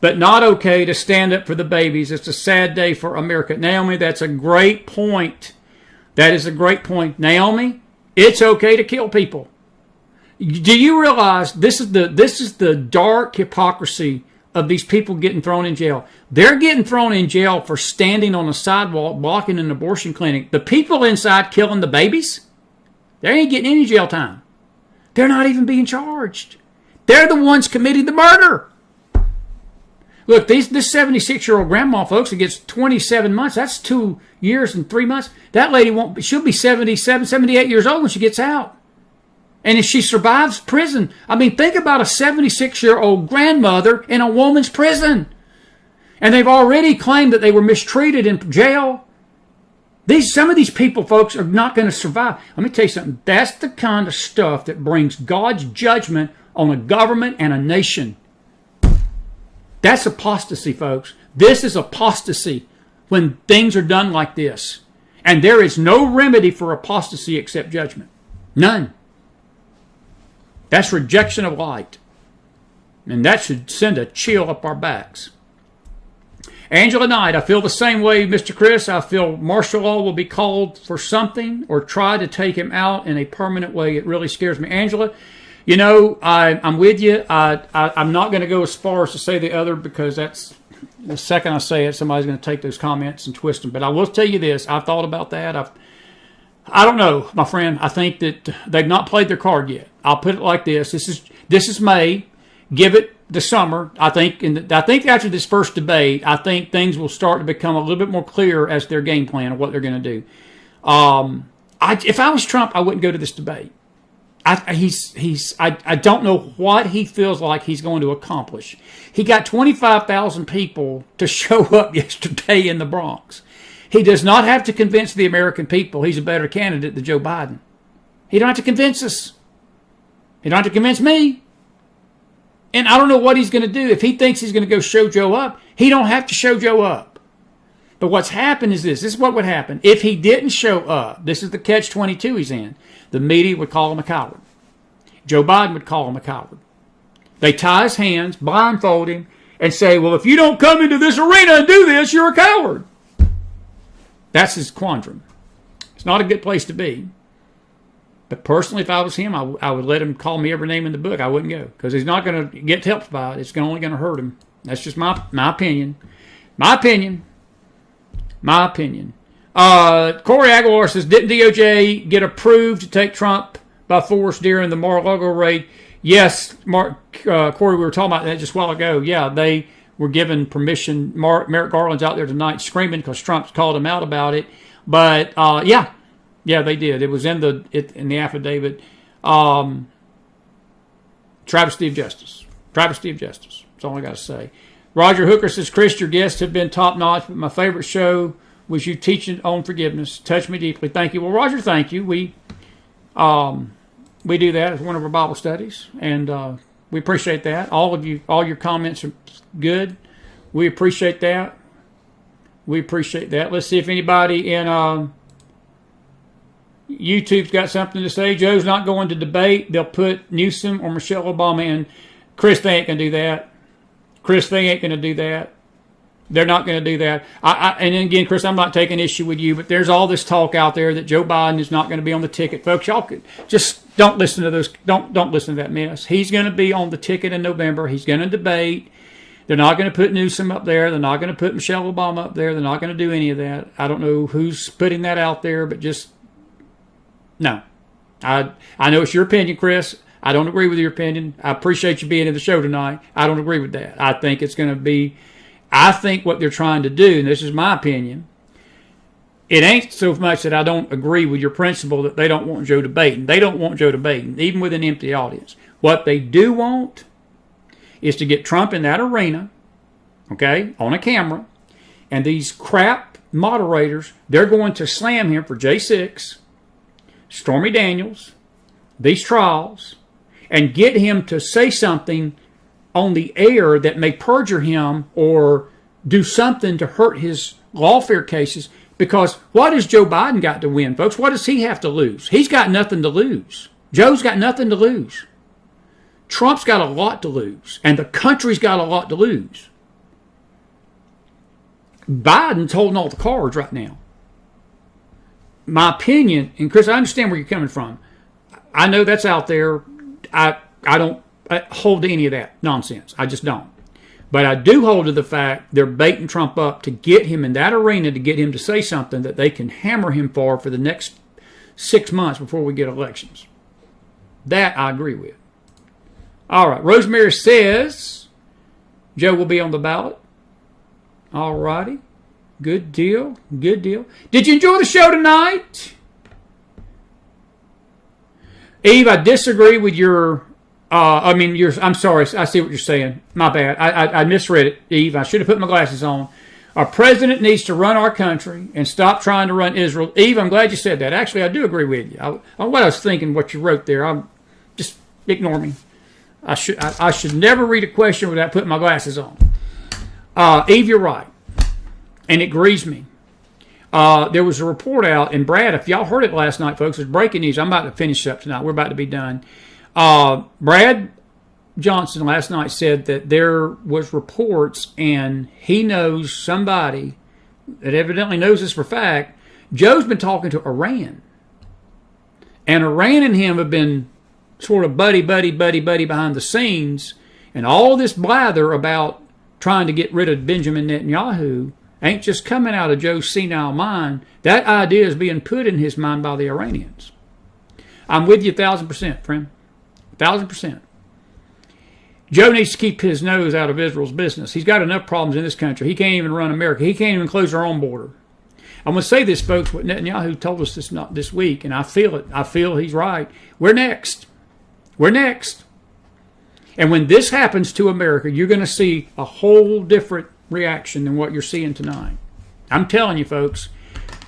but not okay to stand up for the babies. It's a sad day for America. Naomi, that's a great point. That is a great point. Naomi, it's okay to kill people. Do you realize this is the dark hypocrisy of these people getting thrown in jail? They're getting thrown in jail for standing on a sidewalk blocking an abortion clinic. The people inside killing the babies, they ain't getting any jail time. They're not even being charged. They're the ones committing the murder. Look, this 76-year-old grandma, folks, who gets 27 months, that's 2 years and 3 months. That lady she'll be 77, 78 years old when she gets out. And if she survives prison, I mean, think about a 76-year-old grandmother in a woman's prison. And they've already claimed that they were mistreated in jail. Some of these people, folks, are not going to survive. Let me tell you something. That's the kind of stuff that brings God's judgment on a government and a nation. That's apostasy, folks. This is apostasy when things are done like this. And there is no remedy for apostasy except judgment. None. That's rejection of light. And that should send a chill up our backs. Angela Knight, I feel the same way, Mr. Chris. I feel martial law will be called for something or try to take him out in a permanent way. It really scares me. Angela, you know, I'm with you. I'm not going to go as far as to say the other because that's the second I say it, somebody's going to take those comments and twist them. But I will tell you this. I've thought about that. I don't know, my friend. I think that they've not played their card yet. I'll put it like this. This is May. Give it the summer. I think after this first debate, I think things will start to become a little bit more clear as their game plan of what they're going to do. If I was Trump, I wouldn't go to this debate. I don't know what he feels like he's going to accomplish. He got 25,000 people to show up yesterday in the Bronx. He does not have to convince the American people he's a better candidate than Joe Biden. He don't have to convince us. He don't have to convince me. And I don't know what he's going to do. If he thinks he's going to go show Joe up, he don't have to show Joe up. But what's happened is this. This is what would happen. If he didn't show up, this is the catch-22 he's in. The media would call him a coward. Joe Biden would call him a coward. They tie his hands, blindfold him, and say, well, if you don't come into this arena and do this, you're a coward. That's his quandrum. It's not a good place to be. But personally, if I was him, I would let him call me every name in the book. I wouldn't go because he's not going to get helped by it. It's only going to hurt him. That's just my opinion. My opinion. Corey Aguilar says, didn't DOJ get approved to take Trump by force during the Mar-a-Lago raid? Yes, Corey, we were talking about that just a while ago. Yeah, they were given permission. Merrick Garland's out there tonight screaming because Trump's called him out about it. But, yeah, they did. It was in the affidavit. Travesty of justice. Travesty of justice. That's all I got to say. Roger Hooker says, Chris, your guests have been top-notch, but my favorite show was you teaching on forgiveness. Touched me deeply. Thank you. Well, Roger, thank you. We do that as one of our Bible studies, and we appreciate that. All of you, all your comments are good. We appreciate that. Let's see if anybody in YouTube's got something to say. Joe's not going to debate. They'll put Newsom or Michelle Obama in. Chris, they ain't going to do that. They're not going to do that. And again, Chris, I'm not taking issue with you, but there's all this talk out there that Joe Biden is not going to be on the ticket. Folks, y'all could just don't listen to those. Don't listen to that mess. He's going to be on the ticket in November. He's going to debate. They're not going to put Newsom up there. They're not going to put Michelle Obama up there. They're not going to do any of that. I don't know who's putting that out there, but just no. I know it's your opinion, Chris. I don't agree with your opinion. I appreciate you being in the show tonight. I don't agree with that. I think it's going to be. I think what they're trying to do, and this is my opinion, it ain't so much that I don't agree with your principle that they don't want Joe debating. They don't want Joe debating, even with an empty audience. What they do want is to get Trump in that arena, okay, on a camera, and these crap moderators, they're going to slam him for J6, Stormy Daniels, these trials, and get him to say something on the air that may perjure him or do something to hurt his lawfare cases. Because what has Joe Biden got to win, folks? What does he have to lose? He's got nothing to lose. Joe's got nothing to lose. Trump's got a lot to lose. And the country's got a lot to lose. Biden's holding all the cards right now. My opinion, and Chris, I understand where you're coming from. I know that's out there. I don't hold to any of that nonsense. I just don't. But I do hold to the fact they're baiting Trump up to get him in that arena, to get him to say something that they can hammer him for the next 6 months before we get elections. That I agree with. All right. Rosemary says Joe will be on the ballot. All righty. Good deal. Good deal. Did you enjoy the show tonight? Eve, I disagree with your... I'm sorry. I see what you're saying. My bad. I misread it, Eve. I should have put my glasses on. Our president needs to run our country and stop trying to run Israel. Eve, I'm glad you said that. Actually, I do agree with you. What I was thinking, what you wrote there, just ignore me. I should never read a question without putting my glasses on. Eve, you're right. And it grieves me. There was a report out, and Brad, if y'all heard it last night, folks, it's breaking news. I'm about to finish up tonight. We're about to be done. Brad Johnson last night said that there was reports, and he knows somebody that evidently knows this for a fact. Joe's been talking to Iran, and Iran and him have been sort of buddy behind the scenes, and all this blather about trying to get rid of Benjamin Netanyahu ain't just coming out of Joe's senile mind. That idea is being put in his mind by the Iranians. I'm with you 1,000%, friend. 1,000%. Joe needs to keep his nose out of Israel's business. He's got enough problems in this country. He can't even run America. He can't even close our own border. I'm going to say this, folks, what Netanyahu told us this week, and I feel it. I feel he's right. We're next. We're next. And when this happens to America, you're going to see a whole different reaction than what you're seeing tonight. I'm telling you, folks.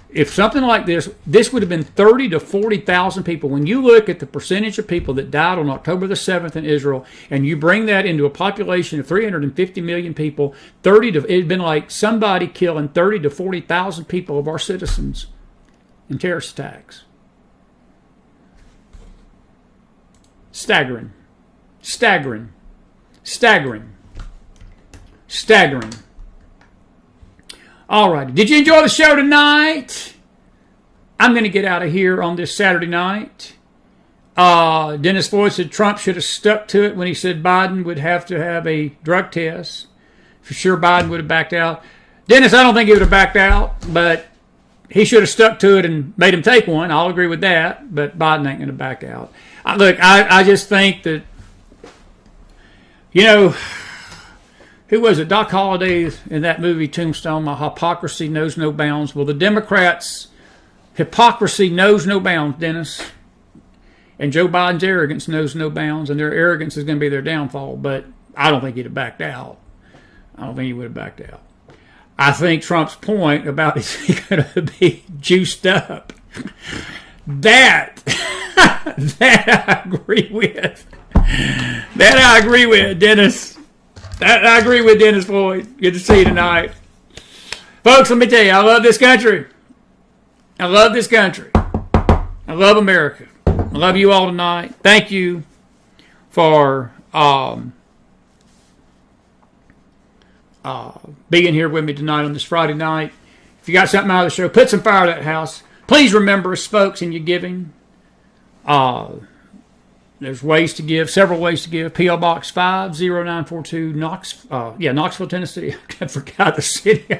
If something like this would have been 30 to 40,000 people. When you look at the percentage of people that died on October the 7th in Israel, and you bring that into a population of 350 million people, it'd been like somebody killing 30 to 40,000 people of our citizens in terrorist attacks. Staggering. Staggering. Staggering. Staggering. All right. Did you enjoy the show tonight? I'm going to get out of here on this Saturday night. Dennis Floyd said Trump should have stuck to it when he said Biden would have to have a drug test. For sure, Biden would have backed out. Dennis, I don't think he would have backed out, but he should have stuck to it and made him take one. I'll agree with that, but Biden ain't going to back out. Look, I just think that, who was it? Doc Holliday in that movie Tombstone, My Hypocrisy Knows No Bounds. Well, the Democrats' hypocrisy knows no bounds, Dennis. And Joe Biden's arrogance knows no bounds, and their arrogance is going to be their downfall. But I don't think he'd have backed out. I don't think he would have backed out. I think Trump's point about is he going to be juiced up, that I agree with. That I agree with, Dennis. That I agree with Dennis Floyd. Good to see you tonight. Folks, let me tell you, I love this country. I love this country. I love America. I love you all tonight. Thank you for being here with me tonight on this Friday night. If you got something out of the show, put some fire to that house. Please remember us, folks, in your giving. There's ways to give, several ways to give. P.O. Box 50942, Knoxville, Tennessee. I forgot the city.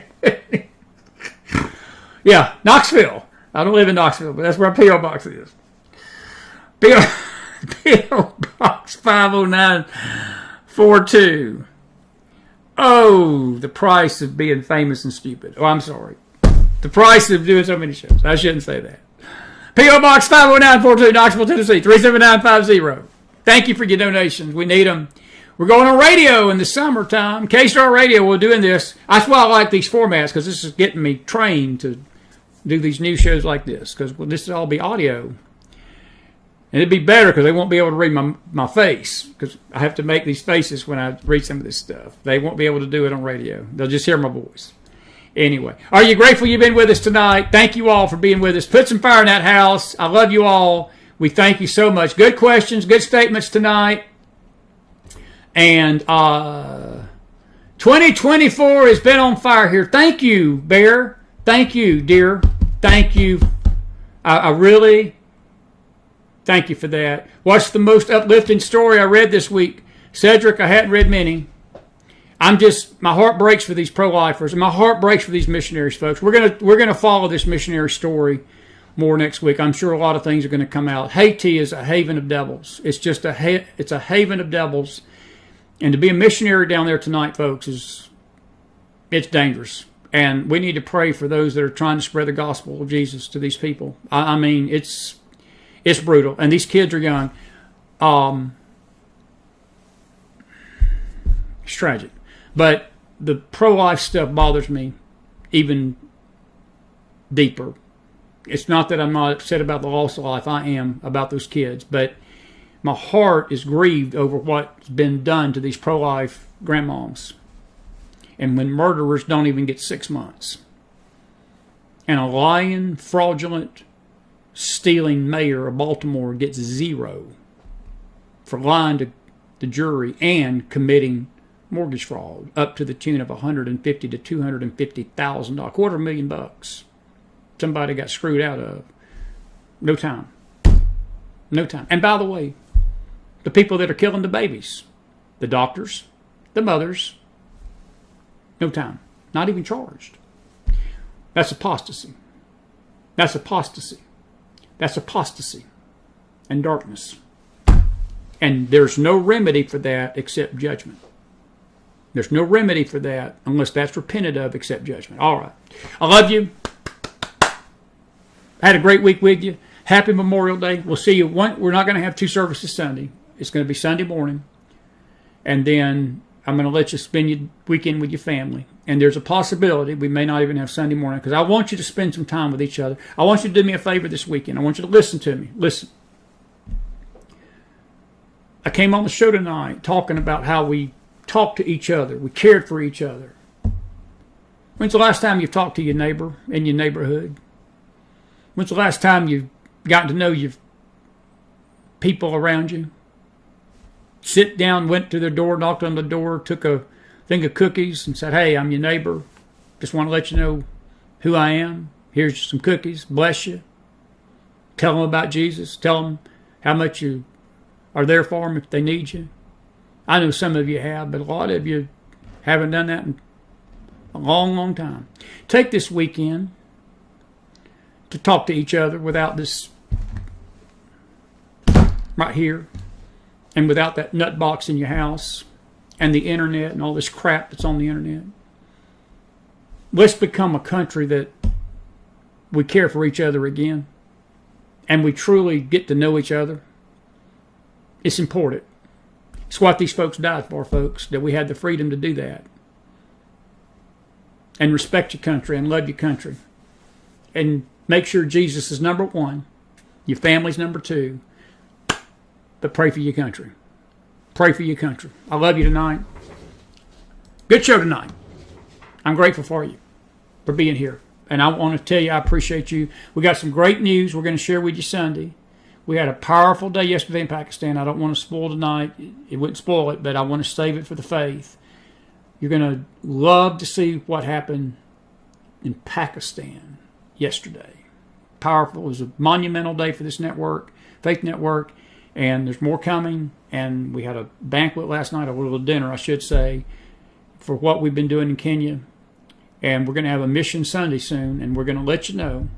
Yeah, Knoxville. I don't live in Knoxville, but that's where P.O. Box is. P.O. Box 50942. Oh, the price of being famous and stupid. Oh, I'm sorry. The price of doing so many shows. I shouldn't say that. P.O. Box 50942, Knoxville, Tennessee, 37950. Thank you for your donations. We need them. We're going on radio in the summertime. K-Star Radio, we're doing this. That's why I like these formats, because this is getting me trained to do these new shows like this, because this will all be audio. And it'd be better because they won't be able to read my face, because I have to make these faces when I read some of this stuff. They won't be able to do it on radio. They'll just hear my voice. Anyway, are you grateful you've been with us tonight? Thank you all for being with us. Put some fire in that house. I love you all. We thank you so much. Good questions, good statements tonight. And 2024 has been on fire here. Thank you, Bear. Thank you, dear. Thank you. I really thank you for that. What's the most uplifting story I read this week? Cedric, I hadn't read many. My heart breaks for these pro-lifers, and my heart breaks for these missionaries, folks. We're gonna follow this missionary story more next week. I'm sure a lot of things are going to come out. Haiti is a haven of devils. It's just it's a haven of devils, and to be a missionary down there tonight, folks, it's dangerous. And we need to pray for those that are trying to spread the gospel of Jesus to these people. I mean, it's brutal, and these kids are young. It's tragic. But the pro-life stuff bothers me even deeper. It's not that I'm not upset about the loss of life. I am about those kids. But my heart is grieved over what's been done to these pro-life grandmoms. And when murderers don't even get 6 months. And a lying, fraudulent, stealing mayor of Baltimore gets 0 for lying to the jury and committing mortgage fraud up to the tune of $150,000 to $250,000, $250,000. Somebody got screwed out of. No time. No time. And by the way, the people that are killing the babies, the doctors, the mothers, no time. Not even charged. That's apostasy. That's apostasy. That's apostasy and darkness. And there's no remedy for that except judgment. There's no remedy for that unless that's repented of except judgment. All right. I love you. I had a great week with you. Happy Memorial Day. We'll see you. We're not going to have 2 services Sunday. It's going to be Sunday morning. And then I'm going to let you spend your weekend with your family. And there's a possibility we may not even have Sunday morning, because I want you to spend some time with each other. I want you to do me a favor this weekend. I want you to listen to me. Listen. I came on the show tonight talking about how we talked to each other. We cared for each other. When's the last time you've talked to your neighbor in your neighborhood? When's the last time you've gotten to know your people around you? Sit down, went to their door, knocked on the door, took a thing of cookies and said, hey, I'm your neighbor. Just want to let you know who I am. Here's some cookies. Bless you. Tell them about Jesus. Tell them how much you are there for them if they need you. I know some of you have, but a lot of you haven't done that in a long, long time. Take this weekend to talk to each other without this right here, and without that nut box in your house and the internet and all this crap that's on the internet. Let's become a country that we care for each other again, and we truly get to know each other. It's important. It's what these folks died for, folks, that we had the freedom to do that. And respect your country and love your country. And make sure Jesus is number 1, your family's number 2, but pray for your country. Pray for your country. I love you tonight. Good show tonight. I'm grateful for you for being here. And I want to tell you I appreciate you. We got some great news we're going to share with you Sunday. We had a powerful day yesterday in Pakistan. I don't want to spoil tonight. It wouldn't spoil it, but I want to save it for the faith. You're going to love to see what happened in Pakistan yesterday. Powerful. It was a monumental day for this network, Faith Network, and there's more coming. And we had a banquet last night, a little dinner, I should say, for what we've been doing in Kenya. And we're going to have a Mission Sunday soon, and we're going to let you know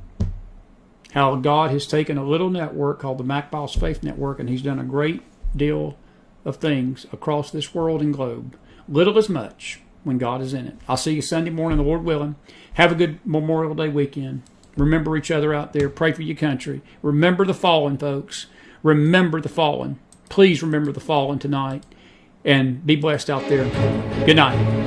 how God has taken a little network called the McFiles Faith Network, and he's done a great deal of things across this world and globe. Little as much when God is in it. I'll see you Sunday morning, the Lord willing. Have a good Memorial Day weekend. Remember each other out there. Pray for your country. Remember the fallen, folks. Remember the fallen. Please remember the fallen tonight. And be blessed out there. Good night.